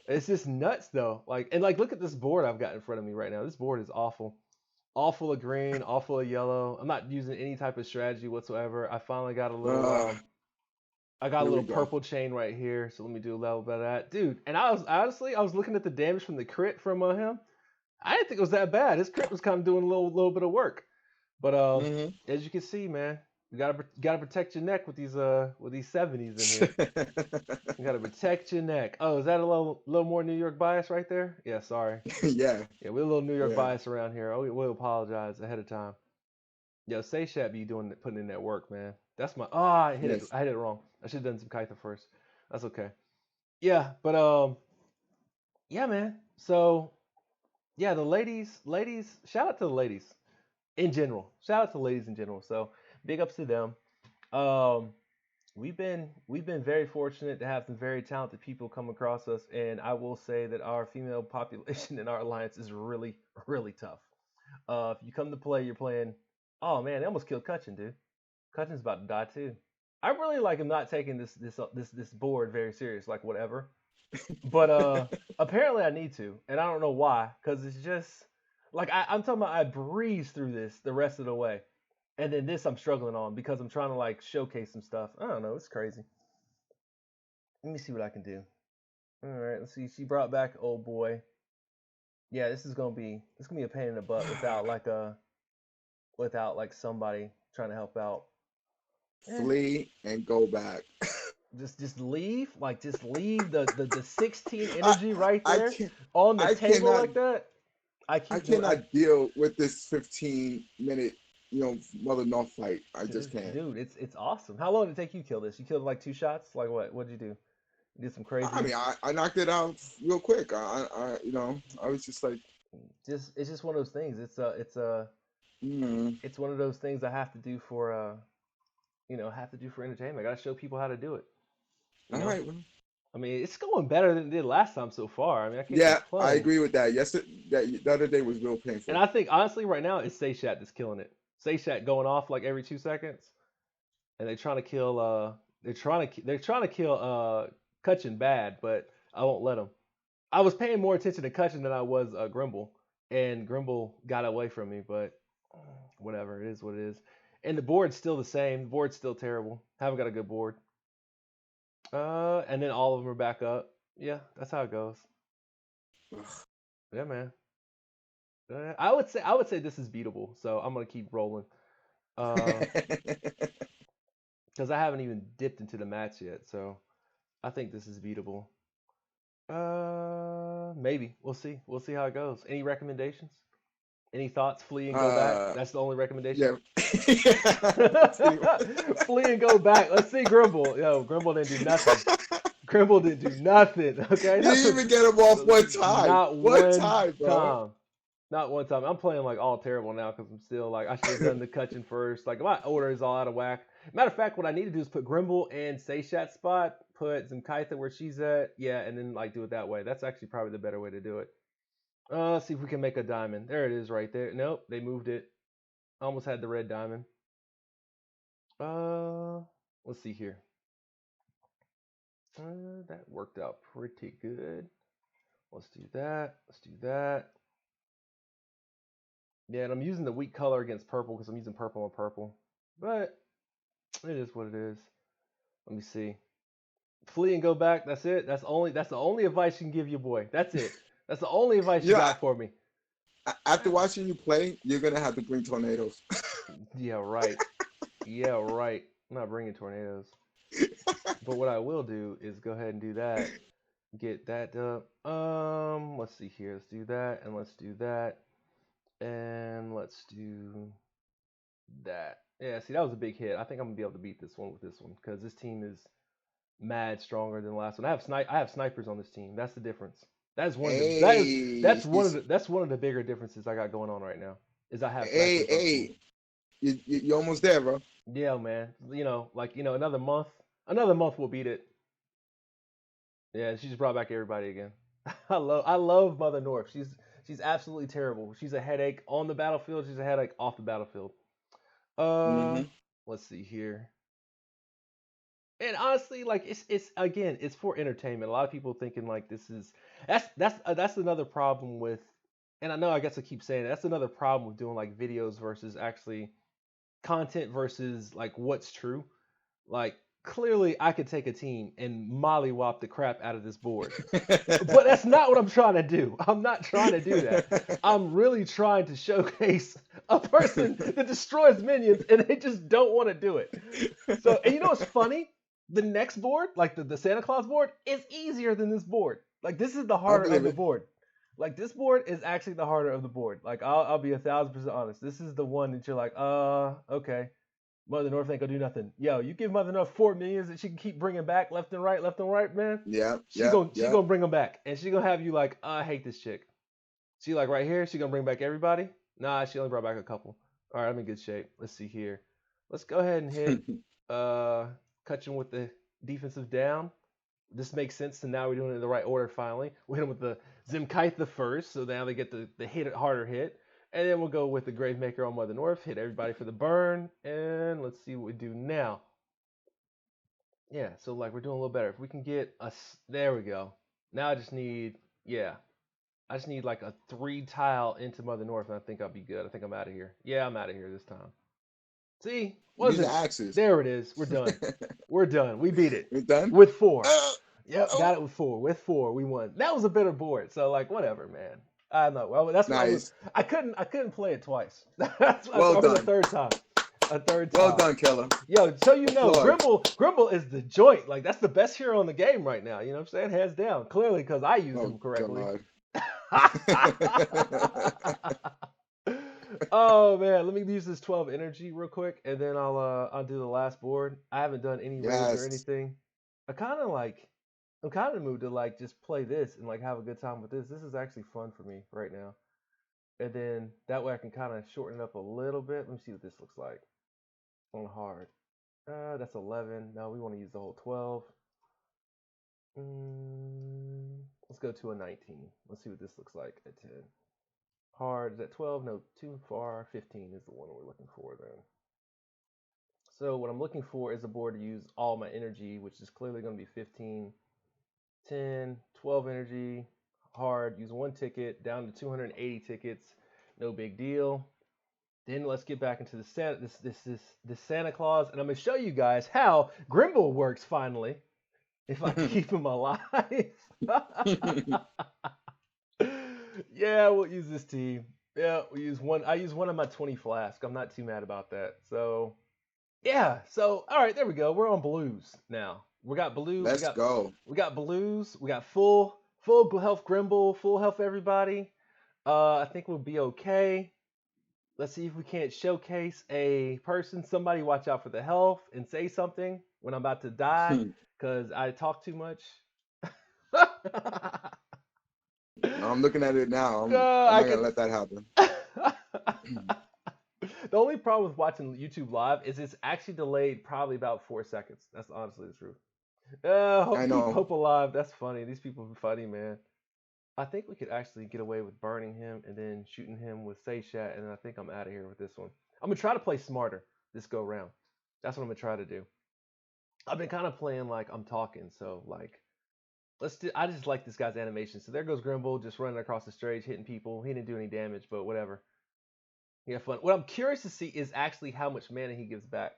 It's just nuts though. Like and like look at this board I've got in front of me right now. This board is awful. All full of green, all full of yellow. I'm not using any type of strategy whatsoever. I finally got a little Uh, I got a here we little go. purple chain right here, so let me do a little bit of that. Dude, and I was honestly I was looking at the damage from the crit from him. I didn't think it was that bad. His crit was kind of doing a little bit of work. But Mm-hmm. as you can see, man, you gotta protect your neck with these 70s in here. You gotta protect your neck. Oh, is that a little more New York bias right there? Yeah, sorry. yeah, Yeah, we're a little New York yeah. bias around here. Oh, we'll apologize ahead of time. Yo, say Shat be putting in that work, man. That's my I hit it. Yes. I hit it wrong. I should have done some Kaitha first. That's okay. Yeah, but yeah, man. So yeah, the ladies, shout out to the ladies in general. Shout out to ladies in general. So big ups to them. Um, we've been very fortunate to have some very talented people come across us, and I will say that our female population in our alliance is really really tough. If you come to play, you're playing. Oh man, they almost killed Cutchin, dude. Cutchin's about to die too. I really like him not taking this board very serious, like whatever. But apparently I need to, and I don't know why, because it's just like I'm talking about. I breeze through this the rest of the way, and then this I'm struggling on because I'm trying to like showcase some stuff. I don't know, it's crazy. Let me see what I can do. All right, let's see. She brought back old boy. Yeah, this gonna be a pain in the butt without like somebody trying to help out. Eh, Flee and go back. just leave, like just leave the 16 I energy right I there can't on the I table cannot like that. I I keep doing. cannot deal with this 15-minute, Mother North fight. I just can't. Dude, it's awesome. How long did it take you to kill this? You killed like 2 shots. Like what? What'd you do? You did some I crazy. mean, I knocked it out real quick. I was just like, Just it's just one of those things. mm, It's one of those things I have to do for have to do for entertainment. I gotta show people how to do it. You all know. right. Well, I mean, it's going better than it did last time so far. I mean, I can't yeah, I complain. agree with that. Yesterday, the other day was real And painful. I think honestly, right now it's Seishat that's killing it. Seishat going off like every 2 seconds, and they're trying to kill. They're trying to kill Cutchin bad, but I won't let them. I was paying more attention to Cutchin than I was Grimble, and Grimble got away from me. But whatever, it is what it is. And the board's still the same. The board's still terrible. Haven't got a good board. And then all of them are back up. Yeah, that's how it goes. Ugh. Yeah, man. I would say this is beatable. So I'm gonna keep rolling. Uh, because I haven't even dipped into the match yet. So I think this is beatable. Maybe we'll see. We'll see how it goes. Any recommendations? Any thoughts? Flee and go back. uh, That's the only recommendation. yeah. Pretty Flee and go back. Let's see Grimble. Yo, Grimble didn't do nothing. Grimble didn't do nothing. Okay, You that's didn't even get him off one time. not One one time, bro. time. Not one time. I'm playing like all terrible now because I'm still like I should have done the Cutchin first. Like my order is all out of whack. Matter of fact, what I need to do is put Grimble and Seishat spot, put Zimkaitha where she's at, yeah, and then like do it that way. That's actually probably the better way to do it. Let's see if we can make a diamond. There it is right there. Nope, they moved it. Almost had the red diamond. Let's see here. That worked out pretty good. Let's do that. Let's do that. Yeah, and I'm using the weak color against purple because I'm using purple on purple. But it is what it is. Let me see. Flee and go back. That's it. That's the only advice you can give your boy. That's it. That's the only advice you Yeah, got for me. after watching you play, you're gonna have to bring tornadoes. Yeah, right. Yeah, right. I'm not bringing tornadoes. But what I will do is go ahead and do that. Get that up. Let's see here. Let's do that, and let's do that, and let's do that. Yeah, see, that was a big hit. I think I'm gonna be able to beat this one with this one because this team is mad stronger than the last one. I have snipers on this team. That's the difference. That is one of the Hey, that's one of the bigger differences I got going on right now. Is I have hey, snipers on the team. hey, you're almost there, bro. Yeah, man. Another month we'll beat it. Yeah, she just brought back everybody again. I love Mother North. She's absolutely terrible. She's a headache on the battlefield. She's a headache off the battlefield. Uh, Hmm. let's see here. And honestly, like it's again, it's for entertainment. A lot of people thinking like this is that's another problem with, and I know I guess I keep saying it, that's another problem with doing like videos versus actually content versus like what's true. Like clearly, I could take a team and mollywop the crap out of this board. But that's not what I'm trying to do. I'm not trying to do that. I'm really trying to showcase a person that destroys minions and they just don't want to do it. So, and you know what's funny? The next board, like the Santa Claus board, is easier than this board. Like this is the I harder of believe the it. board. Like this board is actually the harder of the board. Like I'll be 1,000% honest. This is the one that you're like, okay. Mother North ain't gonna do nothing. Yo, you give Mother North 4 minions that she can keep bringing back left and right, man. Yeah, She yeah, gonna she yeah. gonna bring them back, and she gonna have you like, I hate this chick. She like right here, she gonna bring back everybody. Nah, she only brought back a couple. All right, I'm in good shape. Let's see here. Let's go ahead and hit uh Cutchin with the defensive down. This makes sense. So now we're doing it in the right order. Finally, we hit him with the Zimkaitha first, so now they get the hit harder hit, and then we'll go with the Gravemaker on Mother North. Hit everybody for the burn, and let's see what we do now. Yeah, so like we're doing a little better. If we can get us, there we go. Now I just need, yeah, I just need like a 3 tile into Mother North, and I think I'll be good. I think I'm out of here. Yeah, I'm out of here this time. See, Use wasn't the it? axes. There it is. We're done. We're done. We beat it We're done. with 4. Uh, Yep, oh, got it with 4. With 4, we won. That was a better board. So like, whatever, man. I know. Well, that's what I was. nice. I couldn't play it twice. That's Well or the done. third time. A third Well time. done, Killer. Yo, so you know, Applaud. Grimble is the joint. Like that's the best hero in the game right now. You know what I'm saying? Hands down. Clearly, because I use Oh him correctly. God. Oh man, let me use this 12 energy real quick, and then I'll do the last board. I haven't done any raids or Yes. anything. I kind of like I'm kind of moved to like just play this and like have a good time with this. This is actually fun for me right now. And then that way I can kind of shorten it up a little bit. Let me see what this looks like on hard. That's 11. No, we want to use the whole 12. Let's go to a 19. Let's see what this looks like at 10. Hard is at 12. No, too far. 15 is the one we're looking for then. So what I'm looking for is a board to use all my energy, which is clearly going to be 15, 10, 12 energy. Hard, use 1 ticket, down to 280 tickets. No big deal. Then let's get back into the this Santa Claus, and I'm gonna show you guys how Grimble works finally. If I keep him alive. Yeah, we'll use this team. Yeah, we use one. I use one of my 20 flask. I'm not too mad about that. So yeah. So all right, there we go. We're on blues now. We got blue. Let's go. We got blues. We got full health Grimble, full health everybody. I think we'll be okay. Let's see if we can't showcase a person. Somebody watch out for the health and say something when I'm about to die because I talk too much. I'm looking at it now. I'm I not gonna can. let that happen. The only problem with watching YouTube live is it's actually delayed probably about 4 seconds. That's honestly the truth. I Keep know. hope alive. That's funny. These people are funny, man. I think we could actually get away with burning him and then shooting him with Seishat, and I think I'm out of here with this one. I'm gonna try to play smarter this go round. That's what I'm gonna try to do. I've been kind of playing like I'm talking, so like let's do. I just like this guy's animation. So there goes Grimble just running across the stage, hitting people. He didn't do any damage, but whatever. He had fun. What I'm curious to see is actually how much mana he gives back.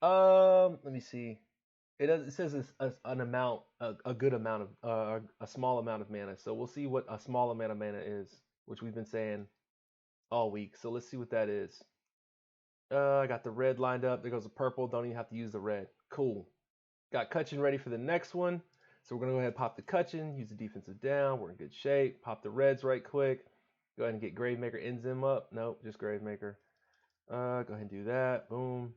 Let me see. It says it's an amount, a good amount of, a small amount of mana. So we'll see what a small amount of mana is, which we've been saying all week. So let's see what that is. I got the red lined up. There goes the purple. Don't even have to use the red. Cool. Got Cutchin ready for the next one. So we're going to go ahead and pop the Cutchin, use the defensive down. We're in good shape. Pop the reds right quick. Go ahead and get Gravemaker ends him up. Nope, just Gravemaker. Go ahead and do that. Boom.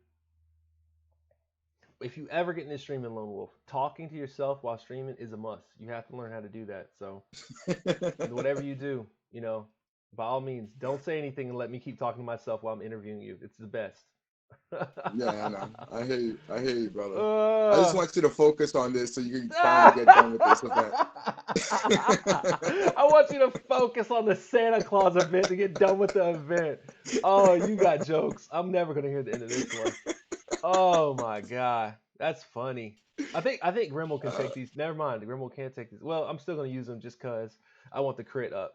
If you ever get into streaming Lone Wolf, talking to yourself while streaming is a must. You have to learn how to do that. So whatever you do, by all means, don't say anything and let me keep talking to myself while I'm interviewing you. It's the best. Yeah, I know. I hear you. I hear you, brother. I just Uh, want you to focus on this so you can finally get done with this event. I want you to focus on the Santa Claus event to get done with the event. Oh, you got jokes. I'm never gonna hear the end of this one. Oh my god, that's funny. I think Grimmel can take these. Never mind, Grimmel can't take these. Well, I'm still gonna use them just cause I want the crit up.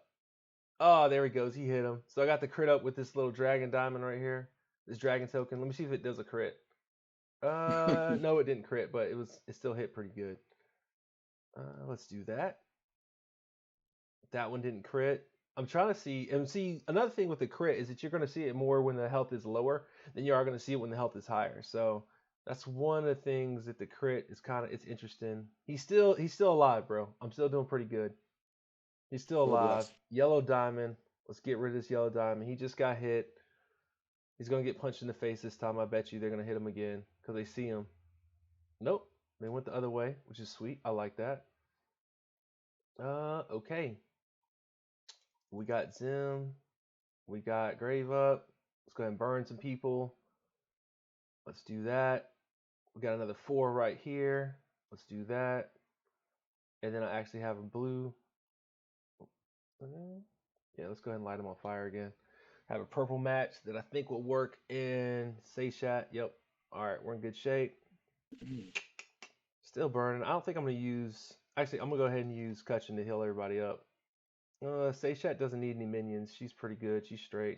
Oh, there he goes. He hit him. So I got the crit up with this little dragon diamond right here. This dragon token. Let me see if it does a crit. No, it didn't crit, but it still hit pretty good. Let's do that. That one didn't crit. I'm trying to see, and see, another thing with the crit is that you're going to see it more when the health is lower than you are going to see it when the health is higher. So that's one of the things that the crit is it's interesting. He's still alive, bro. I'm still doing pretty good. He's still So alive. blessed. Yellow diamond. Let's get rid of this yellow diamond. He just got hit. He's going to get punched in the face this time. I bet you they're going to hit him again because they see him. Nope. They went the other way, which is sweet. I like that. Okay. We got Zim. We got Grave up. Let's go ahead and burn some people. Let's do that. We got another 4 right here. Let's do that. And then I actually have a blue. Yeah, let's go ahead and light them on fire again. Have a purple match that I think will work in Seishat. Yep. All right, we're in good shape. Still burning. I don't think I'm going to use... Actually, I'm going to go ahead and use Cutchin to heal everybody up. Seishat doesn't need any minions. She's pretty good. She's straight.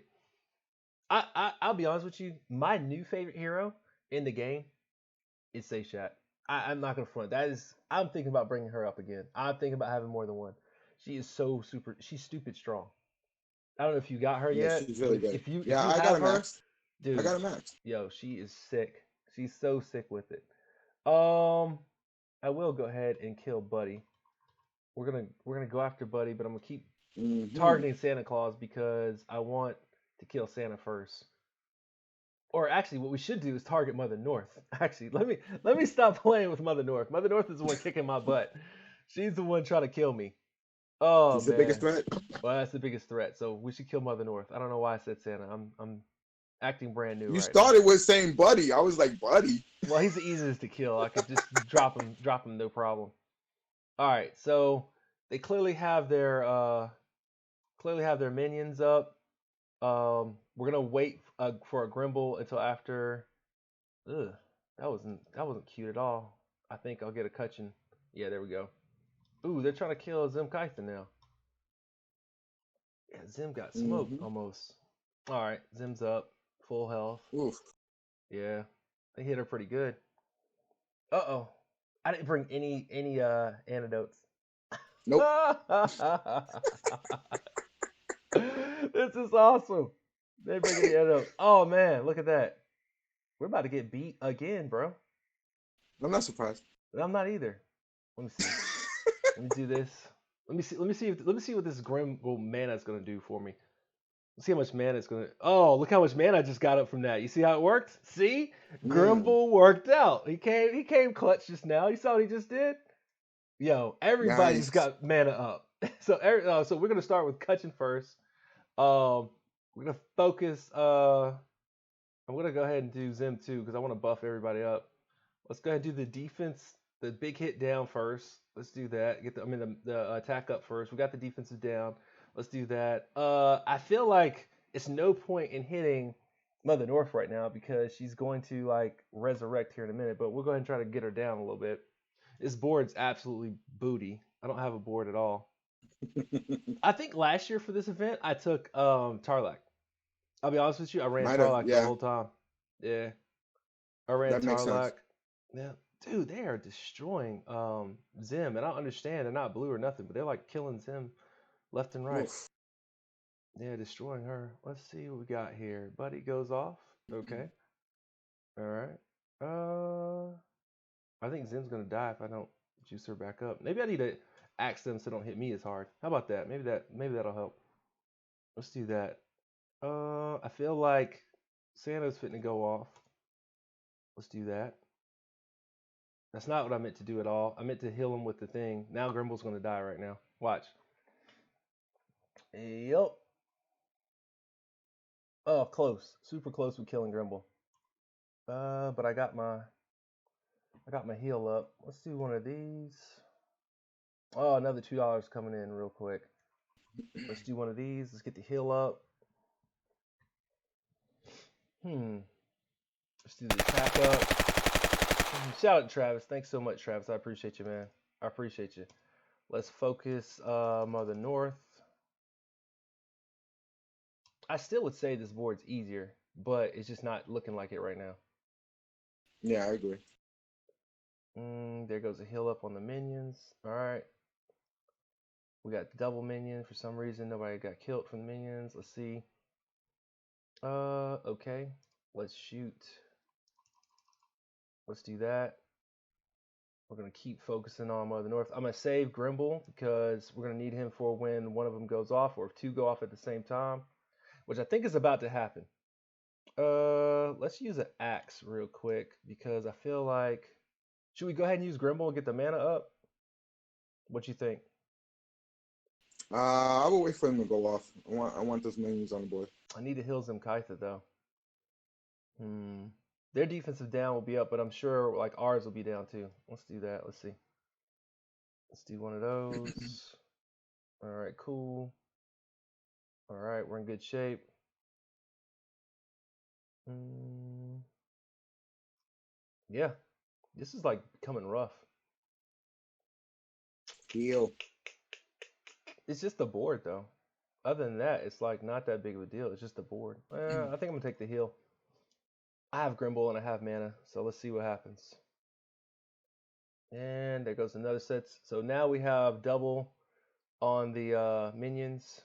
I'll be honest with you. My new favorite hero in the game is Seishat. I'm not gonna front. I'm thinking about bringing her up again. I'm thinking about having more than one. She is so super. She's stupid strong. I don't know if you got her Yeah, yet, she's but really good. if you Yeah, I got have a her, max. I dude, got a max. yo, she is sick. She's so sick with it. I will go ahead and kill Buddy. We're gonna go after Buddy, but I'm gonna keep targeting Santa Claus because I want to kill Santa first. Or actually, what we should do is target Mother North. Actually, let me stop playing with Mother North. Mother North is the one kicking my butt. She's the one trying to kill me. Oh She's the biggest man. threat. Well, that's the biggest threat. So we should kill Mother North. I don't know why I said Santa. I'm acting brand new You right now. started with saying Buddy. I was like, Buddy. Well, he's the easiest to kill. I could just drop him, no problem. All right, so they clearly have their minions up. We're gonna wait for a Grimble until after. Ugh, that wasn't cute at all. I think I'll get a Cutchin. Yeah, there we go. Ooh, they're trying to kill Zim Kythen now. Yeah, Zim got smoked almost. All right, Zim's up, full health. Oof. Yeah, they hit her pretty good. Uh-oh, I didn't bring any antidotes. Nope. This is awesome. They bring any antidotes. Oh man, look at that. We're about to get beat again, bro. I'm not surprised. I'm not either. Let me see. Let me do this. Let me see what this grim mana is gonna do for me. Let's see how much mana it's gonna. Oh, look how much mana I just got up from that. You see how it worked? See, Grimble worked out. He came clutch just now. You saw what he just did? Yo, everybody's Nice. got mana up. So so we're gonna start with Cutchin first. We're gonna focus. I'm gonna go ahead and do Zim too because I want to buff everybody up. Let's go ahead and do the defense, the big hit down first. Let's do that. Get the attack up first. We got the defensive down. Let's do that. I feel like it's no point in hitting Mother North right now because she's going to like resurrect here in a minute. But we'll go ahead and try to get her down a little bit. This board's absolutely booty. I don't have a board at all. I think last year for this event I took Tarlac. I'll be honest with you, I ran Tarlac the whole time. Yeah. I ran That makes sense. Tarlac. Yeah. Dude, they are destroying Zim, and I don't understand. They're not blue or nothing, but they're like killing Zim left and right. Oof. Yeah, destroying her. Let's see what we got here. Buddy goes off. Okay. All right. I think Zen's gonna die if I don't juice her back up. Maybe I need to axe them so they don't hit me as hard. How about that? Maybe that'll help. Let's do that. I feel like Santa's fitting to go off. Let's do that. That's not what I meant to do at all. I meant to heal him with the thing. Now Grimble's gonna die right now. Watch. Yup. Oh, close. Super close with killing Grimble. But I got my heal up. Let's do one of these. Oh, another $2 coming in real quick. Let's do one of these. Let's get the heal up. Let's do the attack up. Shout out to Travis. Thanks so much, Travis. I appreciate you, man. I appreciate you. Let's focus Mother North. I still would say this board's easier, but it's just not looking like it right now. Yeah, I agree. There goes a heal up on the minions. All right. We got double minion. For some reason, nobody got killed from the minions. Let's see. Okay. Let's shoot. Let's do that. We're going to keep focusing on Mother North. I'm going to save Grimble because we're going to need him for when one of them goes off or if two go off at the same time, which I think is about to happen. Let's use an axe real quick because I feel like... Should we go ahead and use Grimble and get the mana up? What you think? I will wait for him to go off. I want those minions on the board. I need to heal Zimkaitha though. Their defensive down will be up, but I'm sure like ours will be down too. Let's do that. Let's see. Let's do one of those. All right, cool. All right, we're in good shape. Yeah, this is like becoming rough. Heal. It's just the board though. Other than that, it's like not that big of a deal. It's just the board. I think I'm gonna take the heal. I have Grimble and I have mana, so let's see what happens. And there goes another set. So now we have double on the minions.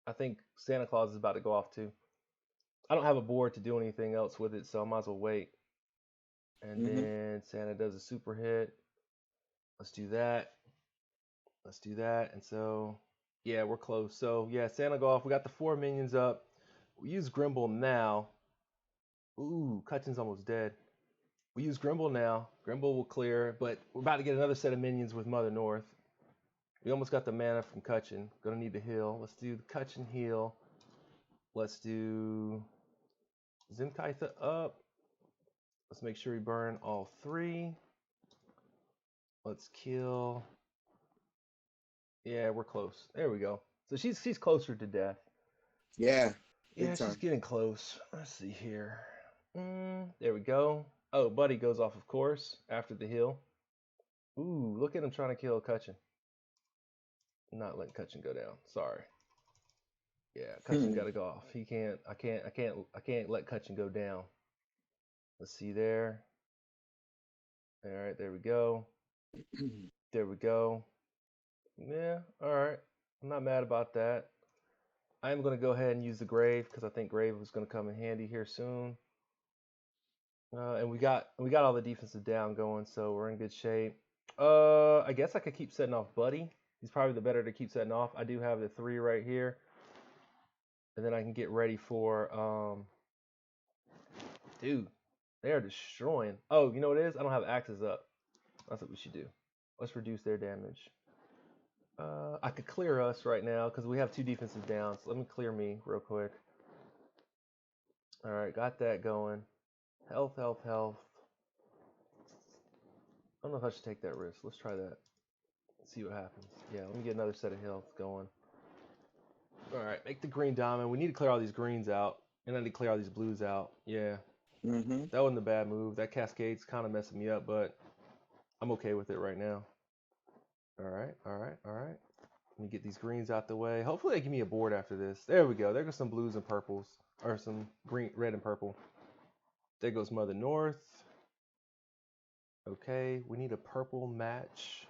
I think Santa Claus is about to go off too. I don't have a board to do anything else with it, so I might as well wait. And then Santa does a super hit. Let's do that. Let's do that. And so, yeah, we're close. So, yeah, Santa go off. We got the 4 minions up. We use Grimble now. Ooh, Cutchin's almost dead. We use Grimble now. Grimble will clear, but we're about to get another set of minions with Mother North. We almost got the mana from Cutchin. Gonna need the heal. Let's do the Cutchin heal. Let's do Zimkaitha up. Let's make sure we burn all 3. Let's kill. Yeah, we're close. There we go. So she's closer to death. Yeah. Yeah, she's getting close. Let's see here. There we go. Oh, Buddy goes off, of course, after the heal. Ooh, look at him trying to kill Cutchin. Not letting Cutchin go down. Sorry. Yeah, Cutchin got to go off. He can't. I can't let Cutchin go down. Let's see there. All right, there we go. There we go. Yeah, all right. I'm not mad about that. I am going to go ahead and use the Grave because I think Grave was going to come in handy here soon. And we got all the defensive down going, so we're in good shape. I guess I could keep setting off Buddy. He's probably the better to keep setting off. I do have the 3 right here. And then I can get ready for dude, they are destroying. Oh, you know what it is? I don't have axes up. That's what we should do. Let's reduce their damage. I could clear us right now because we have 2 defenses down. So let me clear me real quick. All right, got that going. Health, health, health. I don't know if I should take that risk. Let's try that. See what happens. Yeah, let me get another set of health going. All right, make the green diamond. We need to clear all these greens out. And I need to clear all these blues out. Yeah. That wasn't a bad move. That cascade's kind of messing me up, but I'm okay with it right now. All right, all right, all right. Let me get these greens out the way. Hopefully they give me a board after this. There we go. There goes some blues and purples. Or some green, red and purple. There goes Mother North. Okay, we need a purple match.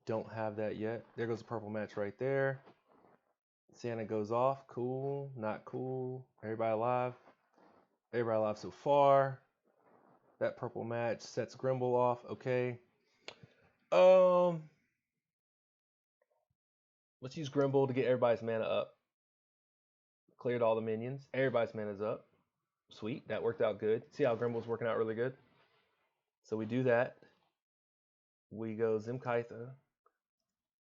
Don't have that yet. There goes a purple match right there. Santa goes off. Cool, not cool. Everybody alive? Everybody alive so far. That purple match sets Grimble off. Okay. Um, let's use Grimble to get everybody's mana up. Cleared all the minions. Everybody's mana's up. Sweet. That worked out good. See how Grimble's working out really good? So we do that. We go Zimkaitha.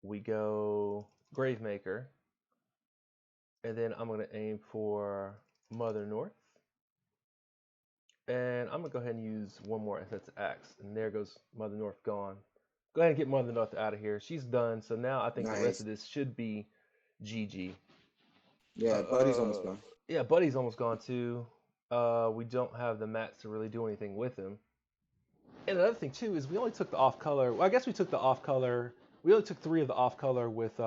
We go Gravemaker. And then I'm going to aim for Mother North. And I'm going to go ahead and use one more if that's Axe. And there goes Mother North gone. Go ahead and get Mother North out of here. She's done. So now I think the rest of Nice. this should be GG. Yeah, Buddy's almost gone. Yeah, Buddy's almost gone too. We don't have the mats to really do anything with him. And another thing too is we only took the off color. Well, I guess we took the off color. We only took 3 of the off color with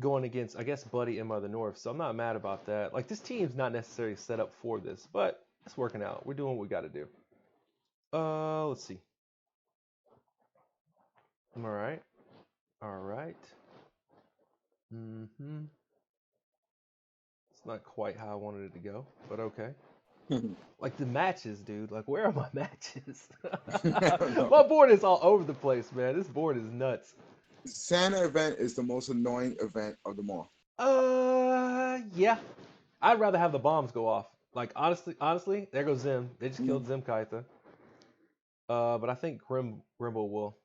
going against, I guess, Buddy and Mother North. So I'm not mad about that. Like, this team's not necessarily set up for this, but it's working out. We're doing what we got to do. Let's see. All right. All right. Mm-hmm. It's not quite how I wanted it to go, but okay. Like the matches, dude. Like, where are my matches? My board is all over the place, man. This board is nuts. Santa event is the most annoying event of them all. Yeah. I'd rather have the bombs go off. Like, honestly, there goes Zim. They just killed Zim Kaitha. But I think Grimble will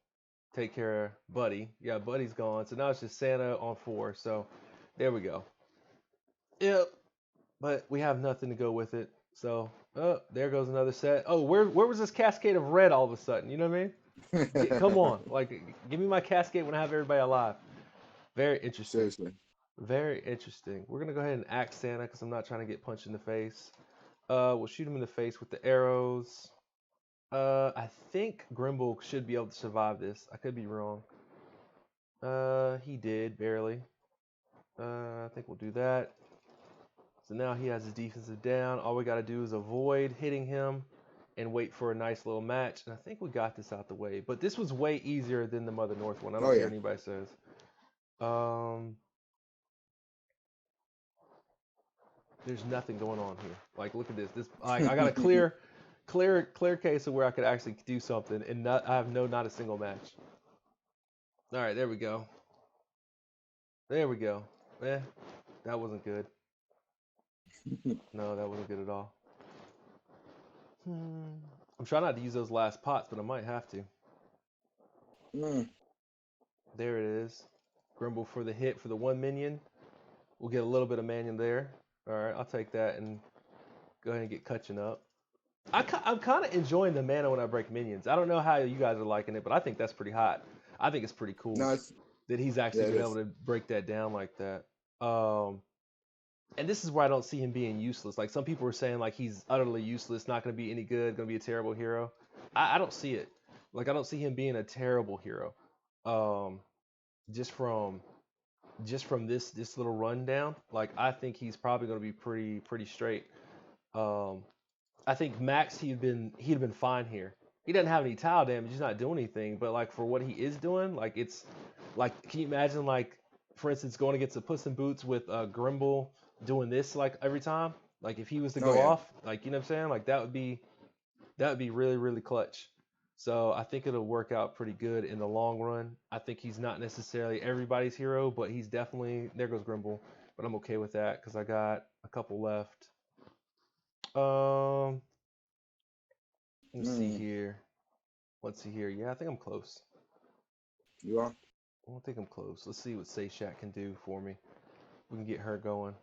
take care of Buddy. Yeah, Buddy's gone. So now it's just Santa on 4. So there we go. Yep. But we have nothing to go with it. So, there goes another set. Oh, where was this cascade of red all of a sudden? You know what I mean? Come on. Like, give me my cascade when I have everybody alive. Very interesting. Seriously. Very interesting. We're going to go ahead and axe Santa because I'm not trying to get punched in the face. We'll shoot him in the face with the arrows. I think Grimble should be able to survive this. I could be wrong. He did, barely. I think we'll do that. So now he has his defensive down. All we got to do is avoid hitting him and wait for a nice little match. And I think we got this out the way. But this was way easier than the Mother North one. I don't care what anybody says. There's nothing going on here. Like, look at this. I got a clear case of where I could actually do something, and I have not a single match. All right, there we go. There we go. That wasn't good. No, that wasn't good at all. I'm trying not to use those last pots, but I might have to. There it is. Grimble for the hit for the 1 minion. We'll get a little bit of minion there. All right, I'll take that and go ahead and get catching up. I'm kind of enjoying the mana when I break minions. I don't know how you guys are liking it, but I think that's pretty hot. I think it's pretty cool that he's actually been able to break that down like that. And this is where I don't see him being useless. Like, some people were saying, like, he's utterly useless, not going to be any good, going to be a terrible hero. I don't see it. Like, I don't see him being a terrible hero. Just from this little rundown, like, I think he's probably going to be pretty straight. I think max he'd been fine here. He doesn't have any tile damage. He's not doing anything. But, like, for what he is doing, like, it's like, can you imagine, like, for instance, going against a Puss in Boots with Grimble doing this, like, every time? Like, if he was to go off, like, you know what I'm saying? Like, that would be really, really clutch. So I think it'll work out pretty good in the long run. I think he's not necessarily everybody's hero, but he's definitely, there goes Grimble. But I'm okay with that because I got a couple left. Let's see here. Yeah, I think I'm close. You are? I don't think I'm close. Let's see what Seishat can do for me. We can get her going.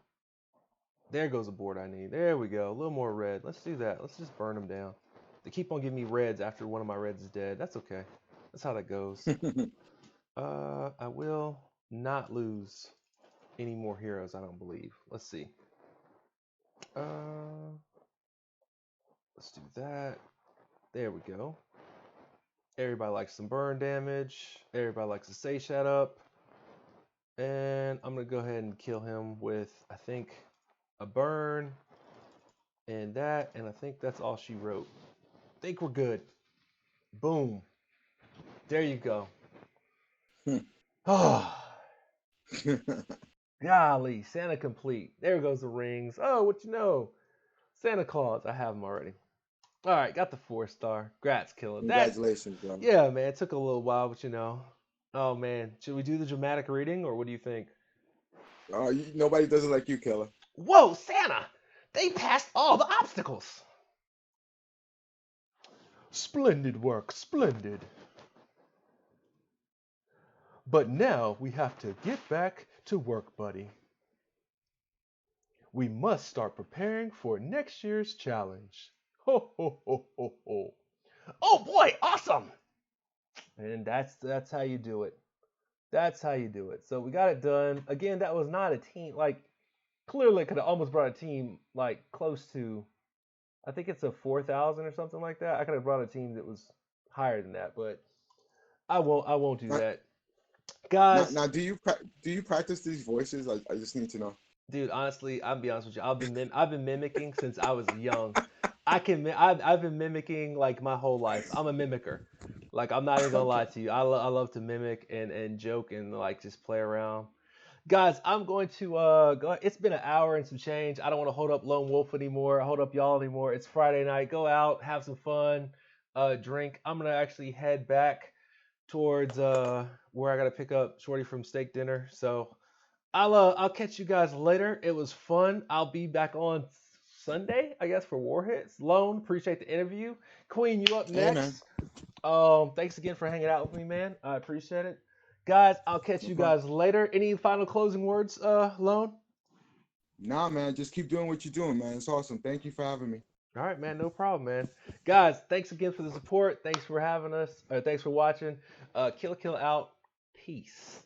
There goes a board I need. There we go. A little more red. Let's do that. Let's just burn them down. They keep on giving me reds after one of my reds is dead. That's okay. That's how that goes. I will not lose any more heroes, I don't believe. Let's see. Let's do that. There we go. Everybody likes some burn damage. Everybody likes to stay shut up. And I'm going to go ahead and kill him with, I think, a burn and that. And I think that's all she wrote. I think we're good. Boom. There you go. Oh. Golly, Santa complete. There goes the rings. Oh, what you know? Santa Claus, I have him already. All right, got the 4-star. Grats, Killer. That, Congratulations, bro. yeah, man, it took a little while, but you know. Oh man, should we do the dramatic reading, or what do you think? Nobody does it like you, Killer. Whoa, Santa! They passed all the obstacles. Splendid work, splendid. But now we have to get back to work, buddy. We must start preparing for next year's challenge. Ho ho ho ho ho. Oh boy, awesome! And that's how you do it. That's how you do it. So we got it done. Again, that was not a team. Like clearly, could have almost brought a team like close to. I think it's a 4,000 or something like that. I could have brought a team that was higher than that, but I won't. I won't do Now, that, now, guys. now do you practice these voices? I just need to know. Dude, honestly, I'll be honest with you. I've been mimicking since I was young. I've been mimicking like my whole life. I'm a mimicker. Like I'm not even gonna Okay. lie to you. I love to mimic and joke and like just play around. Guys, I'm going to go. It's been an hour and some change. I don't want to hold up Lone Wolf anymore. Hold up y'all anymore. It's Friday night. Go out, have some fun, drink. I'm gonna actually head back towards where I gotta pick up Shorty from steak dinner. So I'll catch you guys later. It was fun. I'll be back on Sunday, I guess, for Warheads. Lone, appreciate the interview. Queen, you up Hey, man. next. Thanks again for hanging out with me, man. I appreciate it. Guys, I'll catch No you problem. guys later. Any final closing words, Lone? Nah, man. Just keep doing what you're doing, man. It's awesome. Thank you for having me. All right, man, no problem, man. Guys, thanks again for the support. Thanks for having us. Thanks for watching. Kill out. Peace.